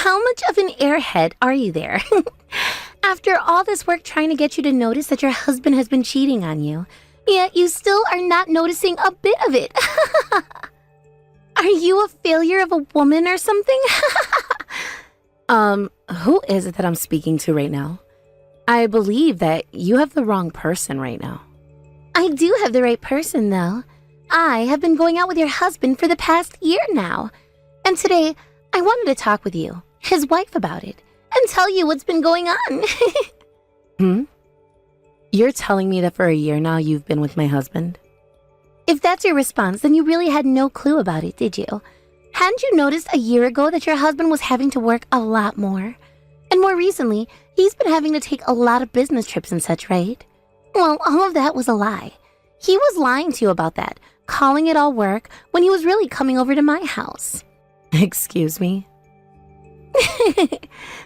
How much of an airhead are you there? After all this work trying to get you to notice that your husband has been cheating on you, yet you still are not noticing a bit of it. Are you a failure of a woman or something? Who is it that I'm speaking to right now? I believe that you have the wrong person right now. I do have the right person, though. I have been going out with your husband for the past year now. And today, I wanted to talk with you, his wife, about it, and tell you what's been going on. You're telling me that for a year now you've been with my husband? If that's your response, then you really had no clue about it, did you? Hadn't you noticed a year ago that your husband was having to work a lot more? And more recently, he's been having to take a lot of business trips and such, right? Well, all of that was a lie. He was lying to you about that, calling it all work when he was really coming over to my house. Excuse me?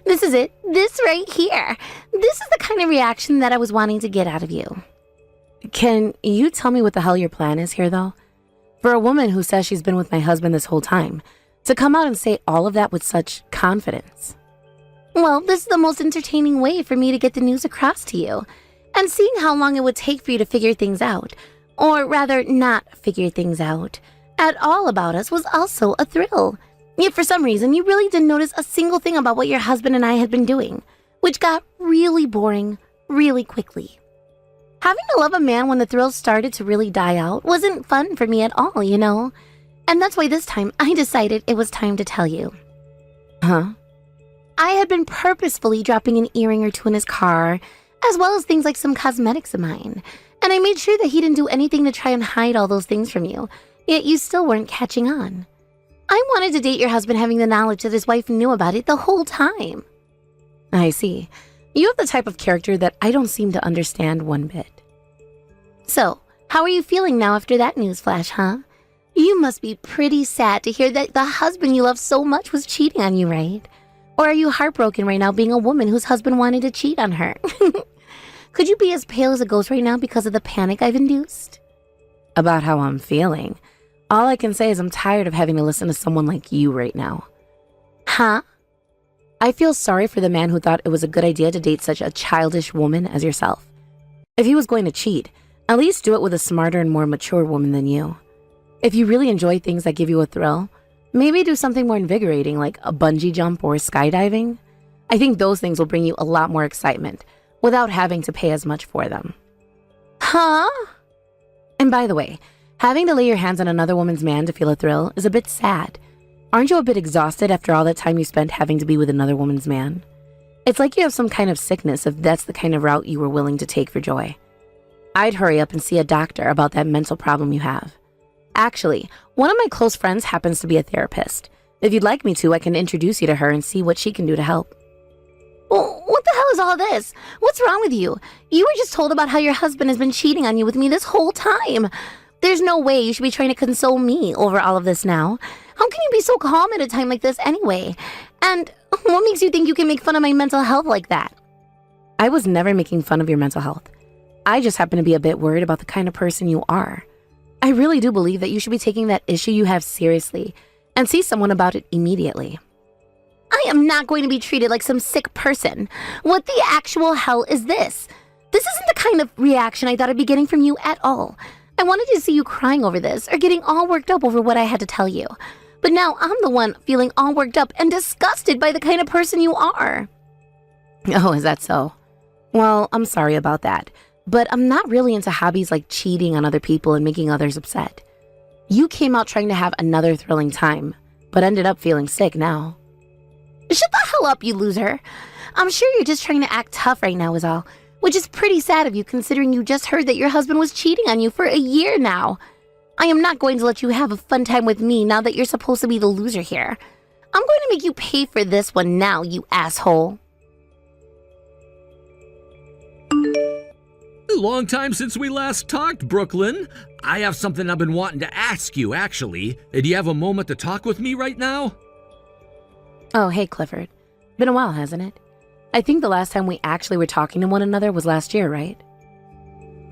This is it. This right here. This is the kind of reaction that I was wanting to get out of you. Can you tell me what the hell your plan is here, though? For a woman who says she's been with my husband this whole time, to come out and say all of that with such confidence. Well, this is the most entertaining way for me to get the news across to you. And seeing how long it would take for you to figure things out, or rather not figure things out, at all about us was also a thrill. Yet for some reason, you really didn't notice a single thing about what your husband and I had been doing, which got really boring really quickly. Having to love a man when the thrills started to really die out wasn't fun for me at all, you know? And that's why this time I decided it was time to tell you. Huh? I had been purposefully dropping an earring or two in his car, as well as things like some cosmetics of mine. And I made sure that he didn't do anything to try and hide all those things from you, yet you still weren't catching on. I wanted to date your husband having the knowledge that his wife knew about it the whole time. I see. You have the type of character that I don't seem to understand one bit. So, how are you feeling now after that news flash, huh? You must be pretty sad to hear that the husband you love so much was cheating on you, right? Or are you heartbroken right now being a woman whose husband wanted to cheat on her? Could you be as pale as a ghost right now because of the panic I've induced? About how I'm feeling. All I can say is I'm tired of having to listen to someone like you right now. Huh? I feel sorry for the man who thought it was a good idea to date such a childish woman as yourself. If he was going to cheat, at least do it with a smarter and more mature woman than you. If you really enjoy things that give you a thrill, maybe do something more invigorating like a bungee jump or skydiving. I think those things will bring you a lot more excitement without having to pay as much for them. Huh? And by the way, having to lay your hands on another woman's man to feel a thrill is a bit sad. Aren't you a bit exhausted after all that time you spent having to be with another woman's man? It's like you have some kind of sickness if that's the kind of route you were willing to take for joy. I'd hurry up and see a doctor about that mental problem you have. Actually, one of my close friends happens to be a therapist. If you'd like me to, I can introduce you to her and see what she can do to help. Well, what the hell is all this? What's wrong with you? You were just told about how your husband has been cheating on you with me this whole time. There's no way you should be trying to console me over all of this now. How can you be so calm at a time like this anyway? And what makes you think you can make fun of my mental health like that? I was never making fun of your mental health. I just happen to be a bit worried about the kind of person you are. I really do believe that you should be taking that issue you have seriously and see someone about it immediately. I am not going to be treated like some sick person. What the actual hell is this? This isn't the kind of reaction I thought I'd be getting from you at all. I wanted to see you crying over this or getting all worked up over what I had to tell you. But now I'm the one feeling all worked up and disgusted by the kind of person you are. Oh, is that so? Well, I'm sorry about that. But I'm not really into hobbies like cheating on other people and making others upset. You came out trying to have another thrilling time, but ended up feeling sick now. Shut the hell up, you loser. I'm sure you're just trying to act tough right now is all, which is pretty sad of you considering you just heard that your husband was cheating on you for a year now. I am not going to let you have a fun time with me now that you're supposed to be the loser here. I'm going to make you pay for this one now, you asshole. Long time since we last talked, Brooklyn. I have something I've been wanting to ask you, actually. Do you have a moment to talk with me right now? Oh, hey, Clifford. Been a while, hasn't it? I think the last time we actually were talking to one another was last year, right?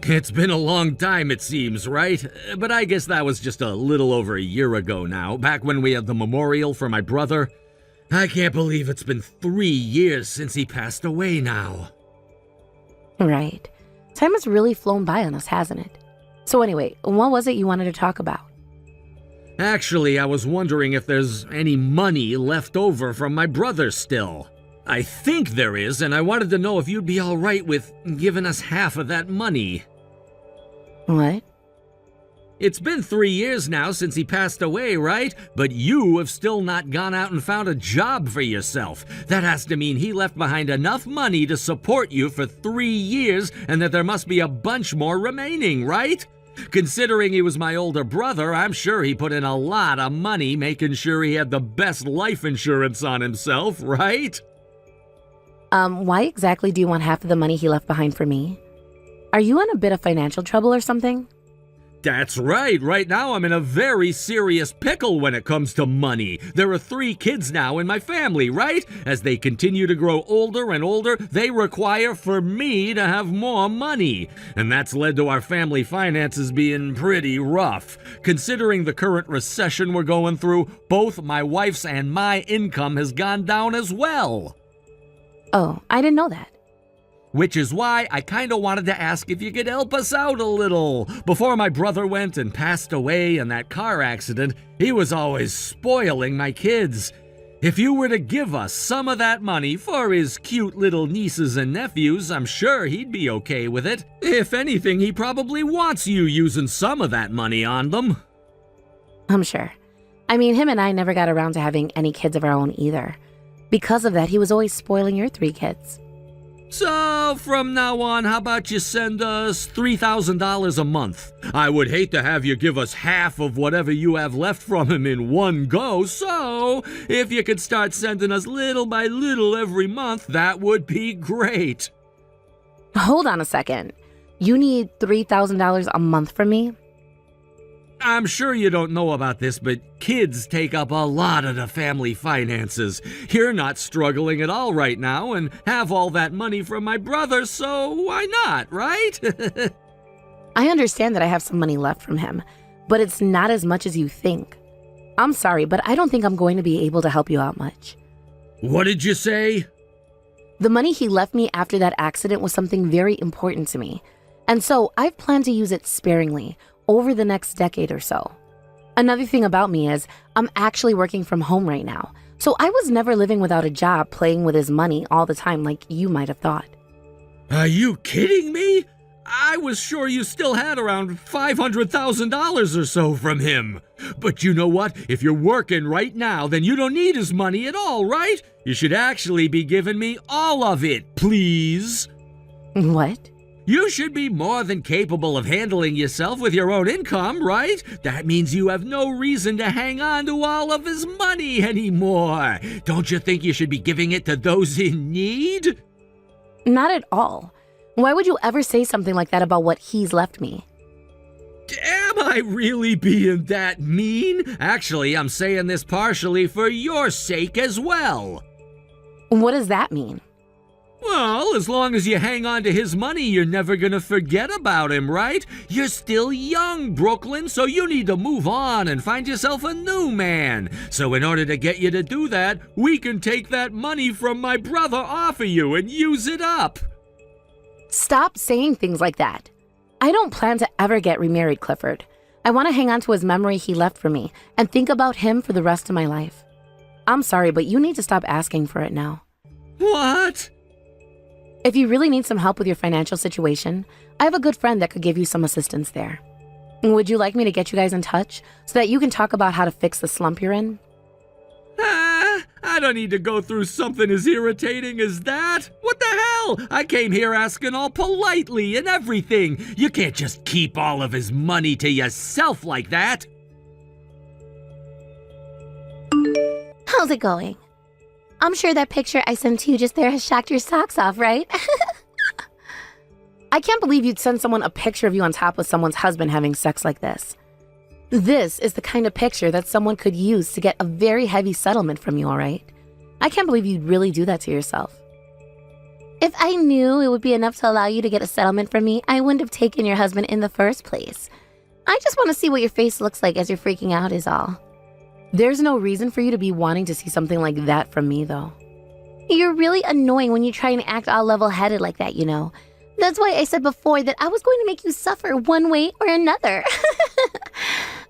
It's been a long time, it seems, right? But I guess that was just a little over a year ago now, back when we had the memorial for my brother. I can't believe it's been 3 years since he passed away now. Right. Time has really flown by on us, hasn't it? So anyway, what was it you wanted to talk about? Actually, I was wondering if there's any money left over from my brother still. I think there is, and I wanted to know if you'd be all right with giving us half of that money. What? It's been 3 years now since he passed away, right? But you have still not gone out and found a job for yourself. That has to mean he left behind enough money to support you for 3 years, and that there must be a bunch more remaining, right? Considering he was my older brother, I'm sure he put in a lot of money making sure he had the best life insurance on himself, right? Why exactly do you want half of the money he left behind for me? Are you in a bit of financial trouble or something? That's right. Right now I'm in a very serious pickle when it comes to money. There are 3 kids now in my family, right? As they continue to grow older and older, they require for me to have more money. And that's led to our family finances being pretty rough. Considering the current recession we're going through, both my wife's and my income has gone down as well. Oh, I didn't know that. Which is why I kinda wanted to ask if you could help us out a little. Before my brother went and passed away in that car accident, he was always spoiling my kids. If you were to give us some of that money for his cute little nieces and nephews, I'm sure he'd be okay with it. If anything, he probably wants you using some of that money on them. I'm sure. I mean, him and I never got around to having any kids of our own either. Because of that, he was always spoiling your 3 kids. So, from now on, how about you send us $3,000 a month? I would hate to have you give us half of whatever you have left from him in one go, so if you could start sending us little by little every month, that would be great. Hold on a second. You need $3,000 a month from me? I'm sure you don't know about this, but kids take up a lot of the family finances. You're not struggling at all right now and have all that money from my brother, so why not, right? I understand that I have some money left from him, but it's not as much as you think. I'm sorry, but I don't think I'm going to be able to help you out much. What did you say? The money he left me after that accident was something very important to me, and so I've planned to use it sparingly over the next decade or so. Another thing about me is I'm actually working from home right now, so I was never living without a job playing with his money all the time like you might have thought. Are you kidding me? I was sure you still had around $500,000 or so from him. But you know what? If you're working right now, then you don't need his money at all, right? You should actually be giving me all of it, please. What? You should be more than capable of handling yourself with your own income, right? That means you have no reason to hang on to all of his money anymore. Don't you think you should be giving it to those in need? Not at all. Why would you ever say something like that about what he's left me? Am I really being that mean? Actually, I'm saying this partially for your sake as well. What does that mean? Well, as long as you hang on to his money, you're never gonna forget about him, right? You're still young, Brooklyn, so you need to move on and find yourself a new man. So in order to get you to do that, we can take that money from my brother off of you and use it up. Stop saying things like that. I don't plan to ever get remarried, Clifford. I want to hang on to his memory he left for me and think about him for the rest of my life. I'm sorry, but you need to stop asking for it now. What? If you really need some help with your financial situation, I have a good friend that could give you some assistance there. Would you like me to get you guys in touch so that you can talk about how to fix the slump you're in? I don't need to go through something as irritating as that. What the hell? I came here asking all politely and everything. You can't just keep all of his money to yourself like that. How's it going? I'm sure that picture I sent to you just there has shocked your socks off, right? I can't believe you'd send someone a picture of you on top of someone's husband having sex like this. This is the kind of picture that someone could use to get a very heavy settlement from you, all right? I can't believe you'd really do that to yourself. If I knew it would be enough to allow you to get a settlement from me, I wouldn't have taken your husband in the first place. I just want to see what your face looks like as you're freaking out is all. There's no reason for you to be wanting to see something like that from me, though. You're really annoying when you try and act all level-headed like that, you know. That's why I said before that I was going to make you suffer one way or another.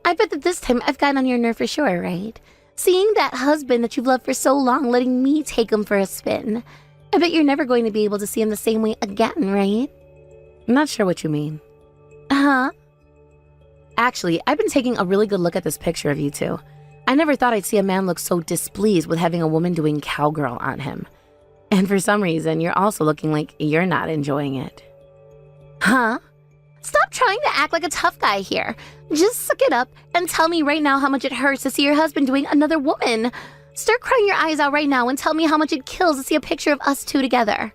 I bet that this time I've gotten on your nerve for sure, right? Seeing that husband that you've loved for so long letting me take him for a spin. I bet you're never going to be able to see him the same way again, right? I'm not sure what you mean. Huh? Actually, I've been taking a really good look at this picture of you two. I never thought I'd see a man look so displeased with having a woman doing cowgirl on him. And for some reason, you're also looking like you're not enjoying it. Huh? Stop trying to act like a tough guy here. Just suck it up and tell me right now how much it hurts to see your husband doing another woman. Start crying your eyes out right now and tell me how much it kills to see a picture of us two together.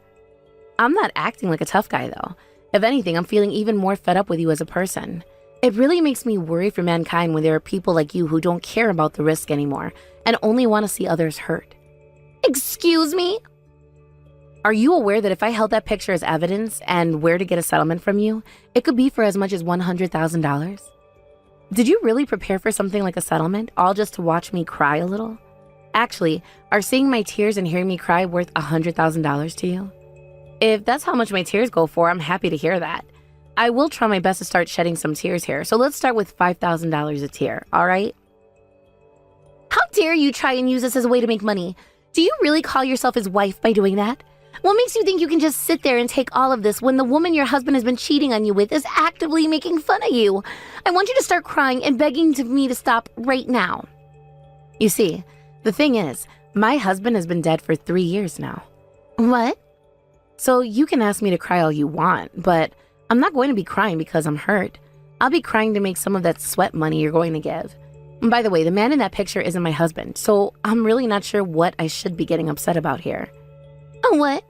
I'm not acting like a tough guy, though. If anything, I'm feeling even more fed up with you as a person. It really makes me worry for mankind when there are people like you who don't care about the risk anymore and only want to see others hurt. Excuse me? Are you aware that if I held that picture as evidence and where to get a settlement from you, it could be for as much as $100,000? Did you really prepare for something like a settlement, all just to watch me cry a little? Actually, are seeing my tears and hearing me cry worth $100,000 to you? If that's how much my tears go for, I'm happy to hear that. I will try my best to start shedding some tears here, so let's start with $5,000 a tear, all right? How dare you try and use this as a way to make money? Do you really call yourself his wife by doing that? What makes you think you can just sit there and take all of this when the woman your husband has been cheating on you with is actively making fun of you? I want you to start crying and begging me to stop right now. You see, the thing is, my husband has been dead for 3 years now. What? So you can ask me to cry all you want, but I'm not going to be crying because I'm hurt. I'll be crying to make some of that sweat money you're going to give. And by the way, the man in that picture isn't my husband, so I'm really not sure what I should be getting upset about here. Oh, what?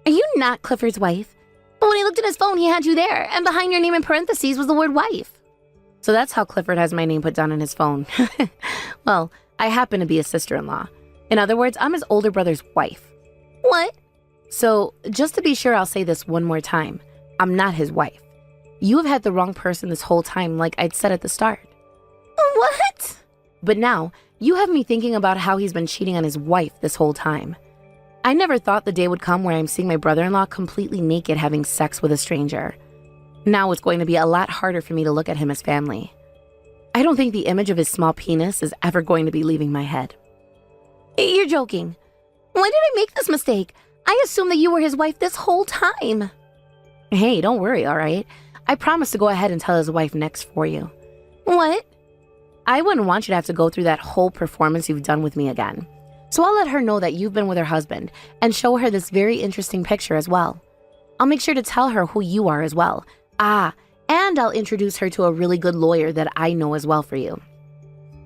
Are you not Clifford's wife? But when he looked at his phone, he had you there, and behind your name in parentheses was the word wife. So that's how Clifford has my name put down on his phone. Well, I happen to be a sister-in-law. In other words, I'm his older brother's wife. What? So, just to be sure, I'll say this one more time. I'm not his wife. You have had the wrong person this whole time, like I'd said at the start. What? But now, you have me thinking about how he's been cheating on his wife this whole time. I never thought the day would come where I'm seeing my brother-in-law completely naked having sex with a stranger. Now it's going to be a lot harder for me to look at him as family. I don't think the image of his small penis is ever going to be leaving my head. You're joking. Why did I make this mistake? I assumed that you were his wife this whole time. Hey, don't worry, all right? I promise to go ahead and tell his wife next for you. What? I wouldn't want you to have to go through that whole performance you've done with me again. So I'll let her know that you've been with her husband and show her this very interesting picture as well. I'll make sure to tell her who you are as well. And I'll introduce her to a really good lawyer that I know as well for you.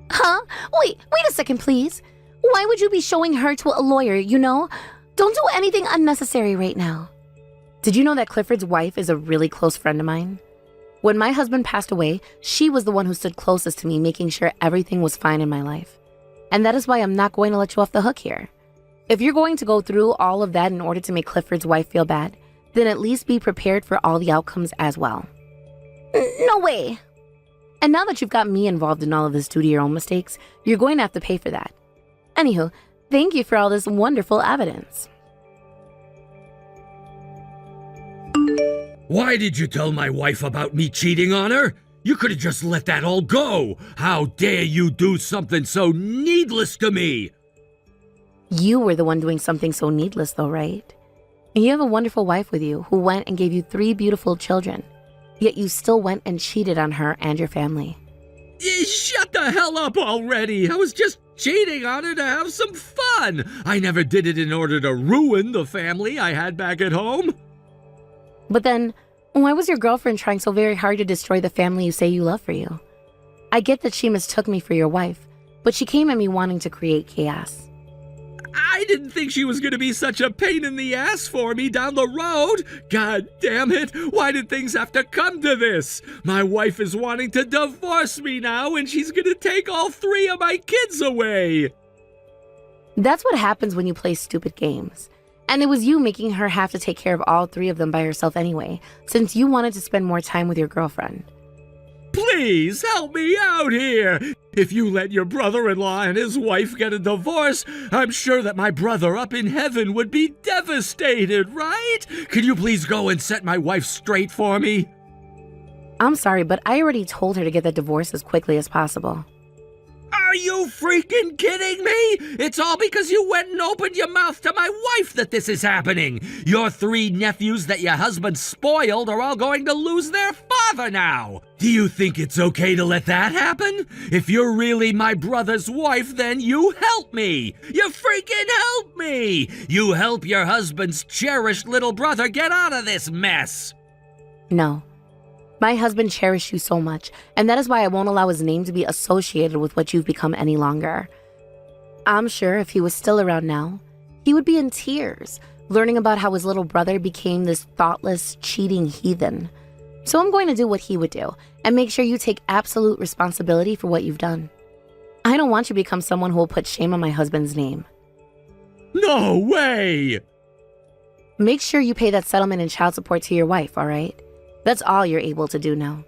Huh? Wait a second, please. Why would you be showing her to a lawyer, you know? Don't do anything unnecessary right now. Did you know that Clifford's wife is a really close friend of mine? When my husband passed away, she was the one who stood closest to me, making sure everything was fine in my life. And that is why I'm not going to let you off the hook here. If you're going to go through all of that in order to make Clifford's wife feel bad, then at least be prepared for all the outcomes as well. No way. And now that you've got me involved in all of this due to your own mistakes, you're going to have to pay for that. Anywho, thank you for all this wonderful evidence. Why did you tell my wife about me cheating on her? You could have just let that all go. How dare you do something so needless to me? You were the one doing something so needless though, right? And you have a wonderful wife with you who went and gave you 3 beautiful children. Yet you still went and cheated on her and your family. Shut the hell up already. I was just cheating on her to have some fun. I never did it in order to ruin the family I had back at home. But then, why was your girlfriend trying so very hard to destroy the family you say you love for you? I get that she mistook me for your wife, but she came at me wanting to create chaos. I didn't think she was going to be such a pain in the ass for me down the road. God damn it. Why did things have to come to this? My wife is wanting to divorce me now, and she's going to take all 3 of my kids away. That's what happens when you play stupid games. And it was you making her have to take care of all 3 of them by herself anyway, since you wanted to spend more time with your girlfriend. Please help me out here. If you let your brother-in-law and his wife get a divorce, I'm sure that my brother up in heaven would be devastated, right? Can you please go and set my wife straight for me? I'm sorry, but I already told her to get the divorce as quickly as possible. Are you freaking kidding me? It's all because you went and opened your mouth to my wife that this is happening. Your 3 nephews that your husband spoiled are all going to lose their father now. Do you think it's okay to let that happen? If you're really my brother's wife, then you help me. You freaking help me. You help your husband's cherished little brother get out of this mess. No. My husband cherished you so much, and that is why I won't allow his name to be associated with what you've become any longer. I'm sure if he was still around now, he would be in tears, learning about how his little brother became this thoughtless, cheating heathen. So I'm going to do what he would do, and make sure you take absolute responsibility for what you've done. I don't want you to become someone who will put shame on my husband's name. No way! Make sure you pay that settlement and child support to your wife, all right? That's all you're able to do now.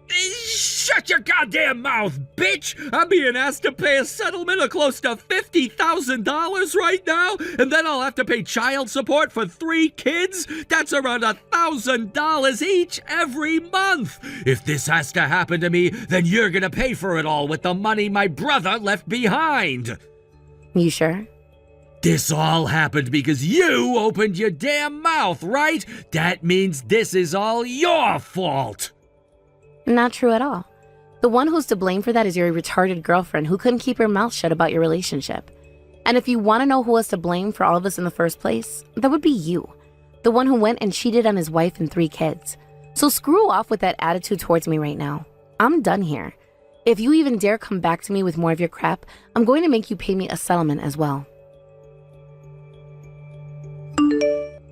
Shut your goddamn mouth, bitch! I'm being asked to pay a settlement of close to $50,000 right now, and then I'll have to pay child support for 3 kids? That's around $1,000 each every month! If this has to happen to me, then you're gonna pay for it all with the money my brother left behind! You sure? This all happened because you opened your damn mouth, right? That means this is all your fault! Not true at all. The one who's to blame for that is your retarded girlfriend who couldn't keep her mouth shut about your relationship. And if you want to know who was to blame for all of this in the first place, that would be you. The one who went and cheated on his wife and 3 kids. So screw off with that attitude towards me right now. I'm done here. If you even dare come back to me with more of your crap, I'm going to make you pay me a settlement as well.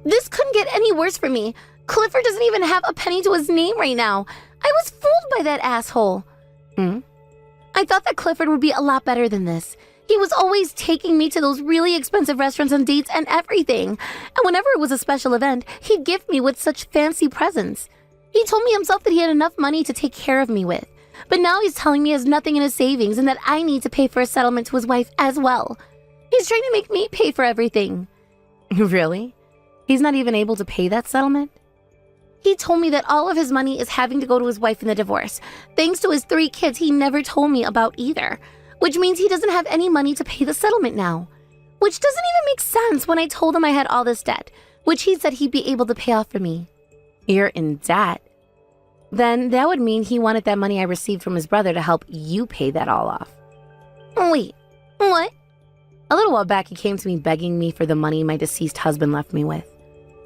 This couldn't get any worse for me. Clifford doesn't even have a penny to his name right now. I was fooled by that asshole. I thought that Clifford would be a lot better than this. He was always taking me to those really expensive restaurants and dates and everything. And whenever it was a special event, he'd gift me with such fancy presents. He told me himself that he had enough money to take care of me with. But now he's telling me he has nothing in his savings and that I need to pay for a settlement to his wife as well. He's trying to make me pay for everything. Really? He's not even able to pay that settlement? He told me that all of his money is having to go to his wife in the divorce, thanks to his 3 kids he never told me about either, which means he doesn't have any money to pay the settlement now. Which doesn't even make sense when I told him I had all this debt, which he said he'd be able to pay off for me. You're in debt? Then that would mean he wanted that money I received from his brother to help you pay that all off. Wait, what? A little while back, he came to me begging me for the money my deceased husband left me with.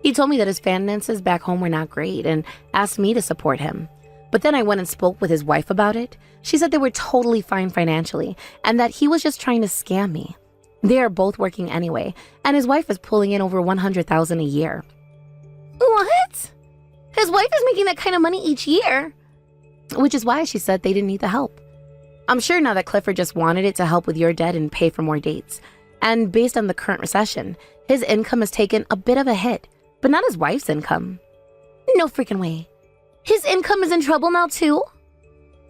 He told me that his finances back home were not great and asked me to support him. But then I went and spoke with his wife about it. She said they were totally fine financially and that he was just trying to scam me. They are both working anyway, and his wife is pulling in over $100,000 a year. What? His wife is making that kind of money each year. Which is why she said they didn't need the help. I'm sure now that Clifford just wanted it to help with your debt and pay for more dates. And based on the current recession, his income has taken a bit of a hit, but not his wife's income. No freaking way. His income is in trouble now too?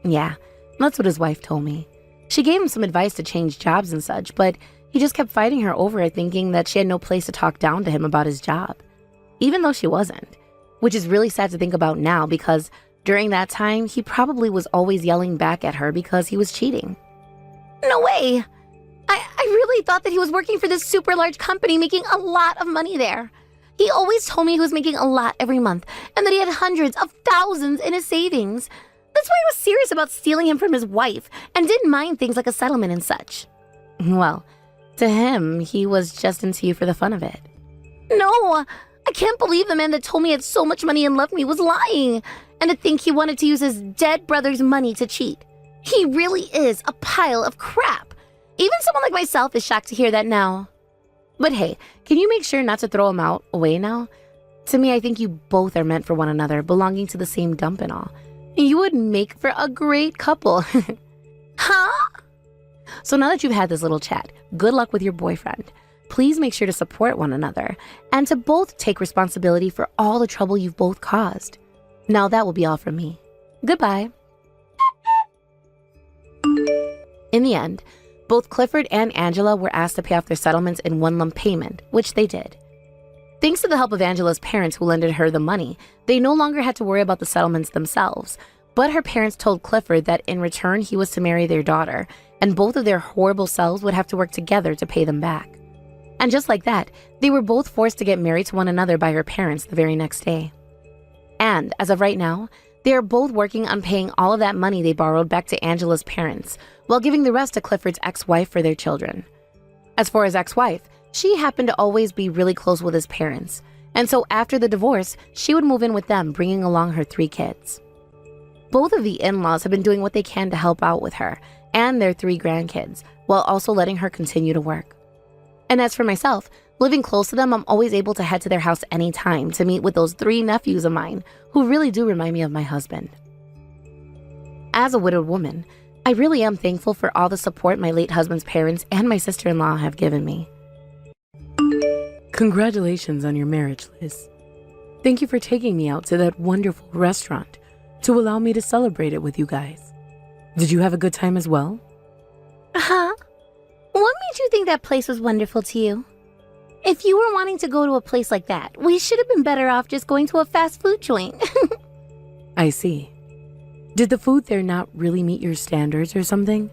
Yeah, that's what his wife told me. She gave him some advice to change jobs and such, but he just kept fighting her over it, thinking that she had no place to talk down to him about his job. Even though she wasn't. Which is really sad to think about now because during that time, he probably was always yelling back at her because he was cheating. No way! I really thought that he was working for this super large company making a lot of money there. He always told me he was making a lot every month and that he had hundreds of thousands in his savings. That's why I was serious about stealing him from his wife and didn't mind things like a settlement and such. Well, to him, he was just into you for the fun of it. No, I can't believe the man that told me he had so much money and loved me was lying. And to think he wanted to use his dead brother's money to cheat. He really is a pile of crap. Even someone like myself is shocked to hear that now. But hey, can you make sure not to throw him away now? To me, I think you both are meant for one another, belonging to the same dump and all. You would make for a great couple. Huh? So now that you've had this little chat, good luck with your boyfriend. Please make sure to support one another and to both take responsibility for all the trouble you've both caused. Now that will be all from me. Goodbye. In the end, both Clifford and Angela were asked to pay off their settlements in one lump payment, which they did. Thanks to the help of Angela's parents who lended her the money, they no longer had to worry about the settlements themselves. But her parents told Clifford that in return he was to marry their daughter, and both of their horrible selves would have to work together to pay them back. And just like that, they were both forced to get married to one another by her parents the very next day. And as of right now, they are both working on paying all of that money they borrowed back to Angela's parents, while giving the rest to Clifford's ex-wife for their children. As for his ex-wife, she happened to always be really close with his parents, and so after the divorce, she would move in with them, bringing along her 3 kids. Both of the in-laws have been doing what they can to help out with her and their 3 grandkids, while also letting her continue to work. And as for myself, living close to them, I'm always able to head to their house anytime to meet with those 3 nephews of mine, who really do remind me of my husband. As a widowed woman, I really am thankful for all the support my late husband's parents and my sister-in-law have given me. Congratulations on your marriage, Liz. Thank you for taking me out to that wonderful restaurant to allow me to celebrate it with you guys. Did you have a good time as well? Huh? What made you think that place was wonderful to you? If you were wanting to go to a place like that, we should have been better off just going to a fast food joint. I see. Did the food there not really meet your standards or something?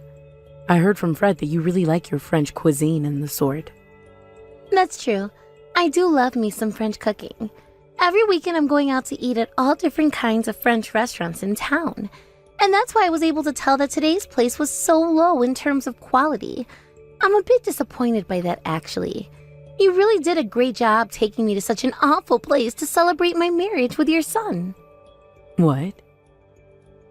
I heard from Fred that you really like your French cuisine and the sort. That's true. I do love me some French cooking. Every weekend I'm going out to eat at all different kinds of French restaurants in town. And that's why I was able to tell that today's place was so low in terms of quality. I'm a bit disappointed by that, actually. You really did a great job taking me to such an awful place to celebrate my marriage with your son. What?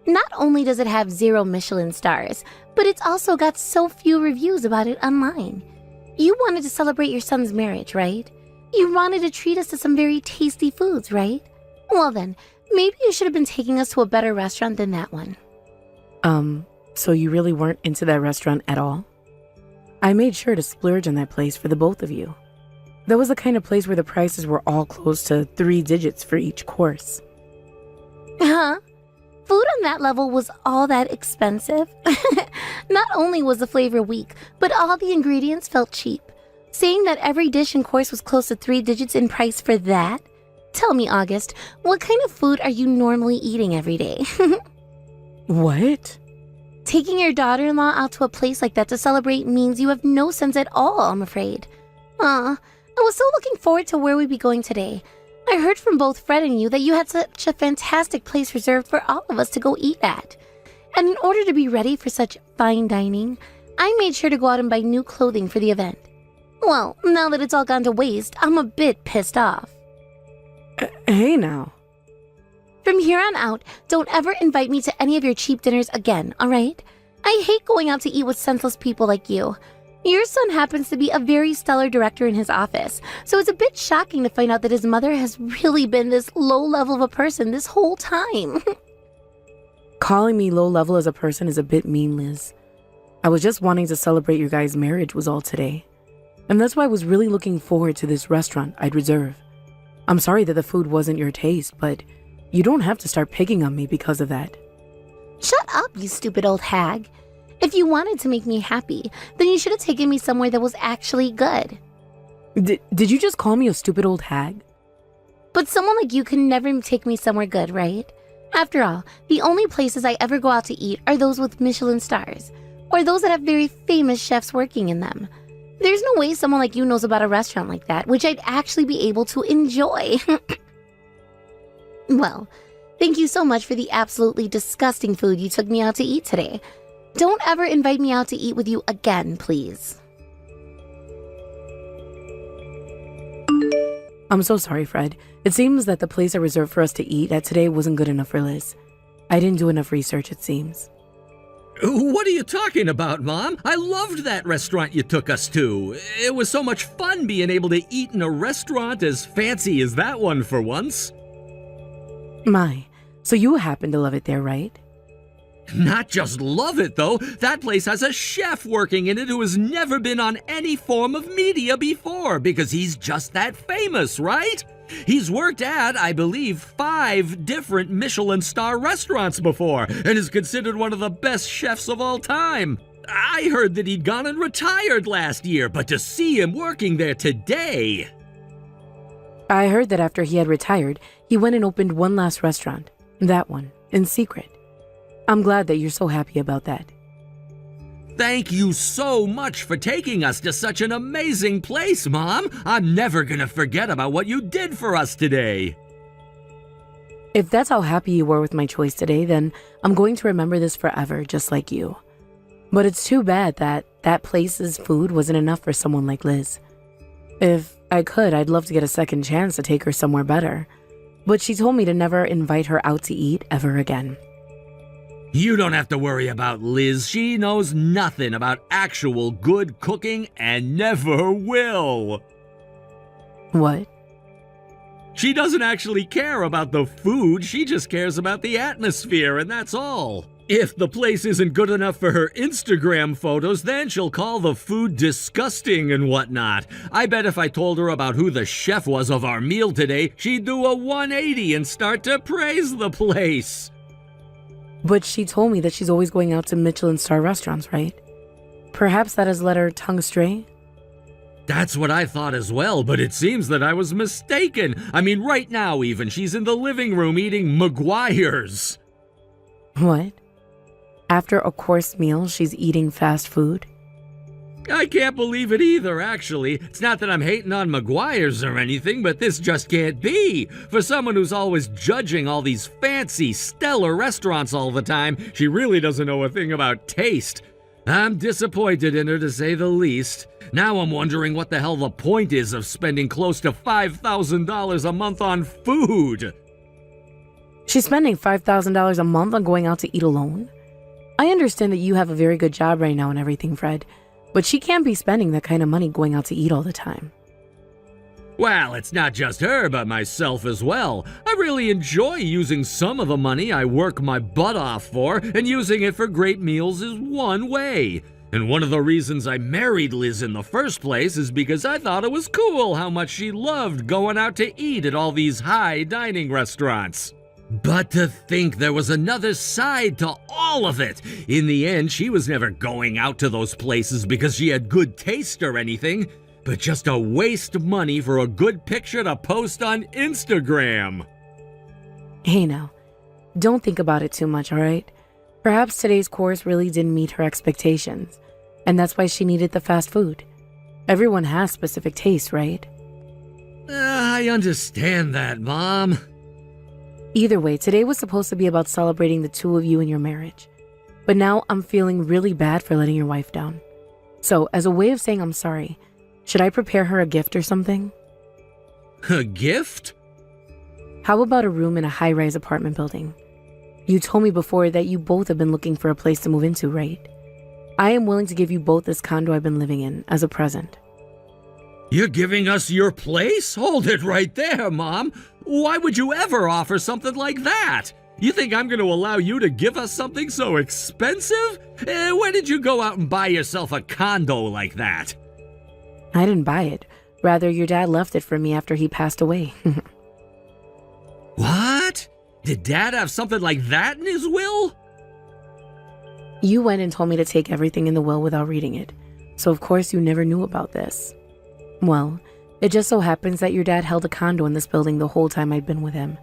Not only does it have 0 Michelin stars, but it's also got so few reviews about it online. You wanted to celebrate your son's marriage, right? You wanted to treat us to some very tasty foods, right? Well then, maybe you should have been taking us to a better restaurant than that one. So you really weren't into that restaurant at all? I made sure to splurge on that place for the both of you. That was the kind of place where the prices were all close to 3 digits for each course. Huh? Food on that level was all that expensive? Not only was the flavor weak, but all the ingredients felt cheap. Saying that every dish and course was close to 3 digits in price for that? Tell me, August, what kind of food are you normally eating every day? What? Taking your daughter-in-law out to a place like that to celebrate means you have no sense at all, I'm afraid. I was so looking forward to where we'd be going today. I heard from both Fred and you that you had such a fantastic place reserved for all of us to go eat at. And in order to be ready for such fine dining, I made sure to go out and buy new clothing for the event. Well, now that it's all gone to waste, I'm a bit pissed off. Hey now. From here on out, don't ever invite me to any of your cheap dinners again, alright? I hate going out to eat with senseless people like you. Your son happens to be a very stellar director in his office, so it's a bit shocking to find out that his mother has really been this low level of a person this whole time. Calling me low level as a person is a bit mean, Liz. I was just wanting to celebrate your guys' marriage was all today. And that's why I was really looking forward to this restaurant I'd reserve. I'm sorry that the food wasn't your taste, but you don't have to start picking on me because of that. Shut up, you stupid old hag. If you wanted to make me happy, then you should have taken me somewhere that was actually good. Did you just call me a stupid old hag? But someone like you can never take me somewhere good, right? After all, the only places I ever go out to eat are those with Michelin stars, or those that have very famous chefs working in them. There's no way someone like you knows about a restaurant like that, which I'd actually be able to enjoy. Well, thank you so much for the absolutely disgusting food you took me out to eat today. Don't ever invite me out to eat with you again, please. I'm so sorry, Fred. It seems that the place I reserved for us to eat at today wasn't good enough for Liz. I didn't do enough research, it seems. What are you talking about, Mom? I loved that restaurant you took us to. It was so much fun being able to eat in a restaurant as fancy as that one for once. My, so you happen to love it there, right? Not just love it, though. That place has a chef working in it who has never been on any form of media before because he's just that famous, right? He's worked at, I believe, 5 different Michelin star restaurants before and is considered one of the best chefs of all time. I heard that he'd gone and retired last year, but to see him working there today... I heard that after he had retired, he went and opened one last restaurant. That one, in secret. I'm glad that you're so happy about that. Thank you so much for taking us to such an amazing place, Mom. I'm never gonna forget about what you did for us today. If that's how happy you were with my choice today, then I'm going to remember this forever, just like you. But it's too bad that that place's food wasn't enough for someone like Liz. If I could, I'd love to get a second chance to take her somewhere better. But she told me to never invite her out to eat ever again. You don't have to worry about Liz. She knows nothing about actual good cooking and never will. What? She doesn't actually care about the food. She just cares about the atmosphere, and that's all. If the place isn't good enough for her Instagram photos, then she'll call the food disgusting and whatnot. I bet if I told her about who the chef was of our meal today, she'd do a 180 and start to praise the place. But she told me that she's always going out to Michelin-star restaurants, right? Perhaps that has led her tongue astray? That's what I thought as well, but it seems that I was mistaken. I mean, right now even, she's in the living room eating McGuire's. What? After a course meal, she's eating fast food? I can't believe it either, actually. It's not that I'm hating on McGuire's or anything, but this just can't be. For someone who's always judging all these fancy, stellar restaurants all the time, she really doesn't know a thing about taste. I'm disappointed in her, to say the least. Now I'm wondering what the hell the point is of spending close to $5,000 a month on food. She's spending $5,000 a month on going out to eat alone? I understand that you have a very good job right now and everything, Fred, but she can't be spending that kind of money going out to eat all the time. Well, it's not just her, but myself as well. I really enjoy using some of the money I work my butt off for, and using it for great meals is one way. And one of the reasons I married Liz in the first place is because I thought it was cool how much she loved going out to eat at all these high dining restaurants. But to think there was another side to all of it. In the end, she was never going out to those places because she had good taste or anything, but just to waste money for a good picture to post on Instagram. Hey now, don't think about it too much, alright? Perhaps today's course really didn't meet her expectations, and that's why she needed the fast food. Everyone has specific tastes, right? I understand that, Mom. Either way, today was supposed to be about celebrating the two of you and your marriage. But now I'm feeling really bad for letting your wife down. So, as a way of saying I'm sorry, should I prepare her a gift or something? A gift? How about a room in a high-rise apartment building? You told me before that you both have been looking for a place to move into, right? I am willing to give you both this condo I've been living in as a present. You're giving us your place? Hold it right there, Mom. Why would you ever offer something like that? You think I'm going to allow you to give us something so expensive? Where did you go out and buy yourself a condo like that? I didn't buy it. Rather, your dad left it for me after he passed away. What? Did Dad have something like that in his will? You went and told me to take everything in the will without reading it. So of course you never knew about this. Well, it just so happens that your dad held a condo in this building the whole time I'd been with him.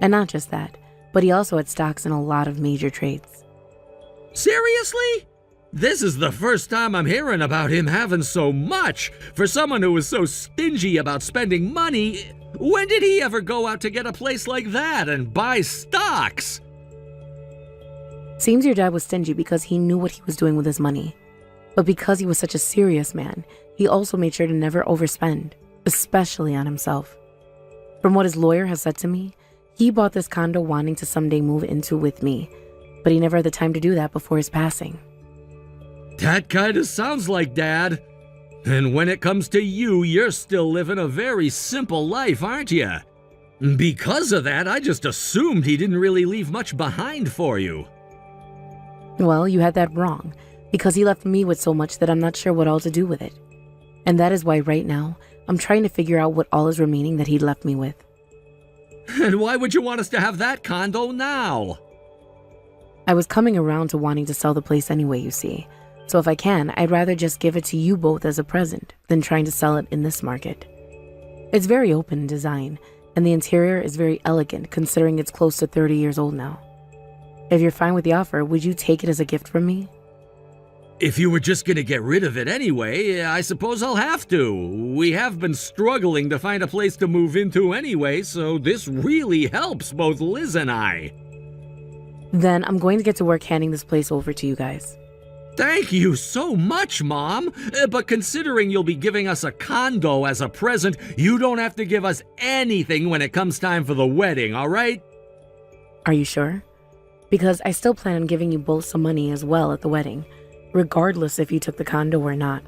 And not just that, but he also had stocks in a lot of major trades. Seriously? This is the first time I'm hearing about him having so much. For someone who was so stingy about spending money, when did he ever go out to get a place like that and buy stocks? Seems your dad was stingy because he knew what he was doing with his money. But because he was such a serious man, he also made sure to never overspend, especially on himself. From what his lawyer has said to me, he bought this condo wanting to someday move into with me, but he never had the time to do that before his passing. That kind of sounds like Dad. And when it comes to you, you're still living a very simple life, aren't you? Because of that, I just assumed he didn't really leave much behind for you. Well, you had that wrong, because he left me with so much that I'm not sure what all to do with it. And that is why right now, I'm trying to figure out what all is remaining that he left me with. And why would you want us to have that condo now? I was coming around to wanting to sell the place anyway, you see. So if I can, I'd rather just give it to you both as a present than trying to sell it in this market. It's very open in design, and the interior is very elegant considering it's close to 30 years old now. If you're fine with the offer, would you take it as a gift from me? If you were just gonna get rid of it anyway, I suppose I'll have to. We have been struggling to find a place to move into anyway, so this really helps both Liz and I. Then I'm going to get to work handing this place over to you guys. Thank you so much, Mom. But considering you'll be giving us a condo as a present, you don't have to give us anything when it comes time for the wedding, all right? Are you sure? Because I still plan on giving you both some money as well at the wedding, regardless if you took the condo or not.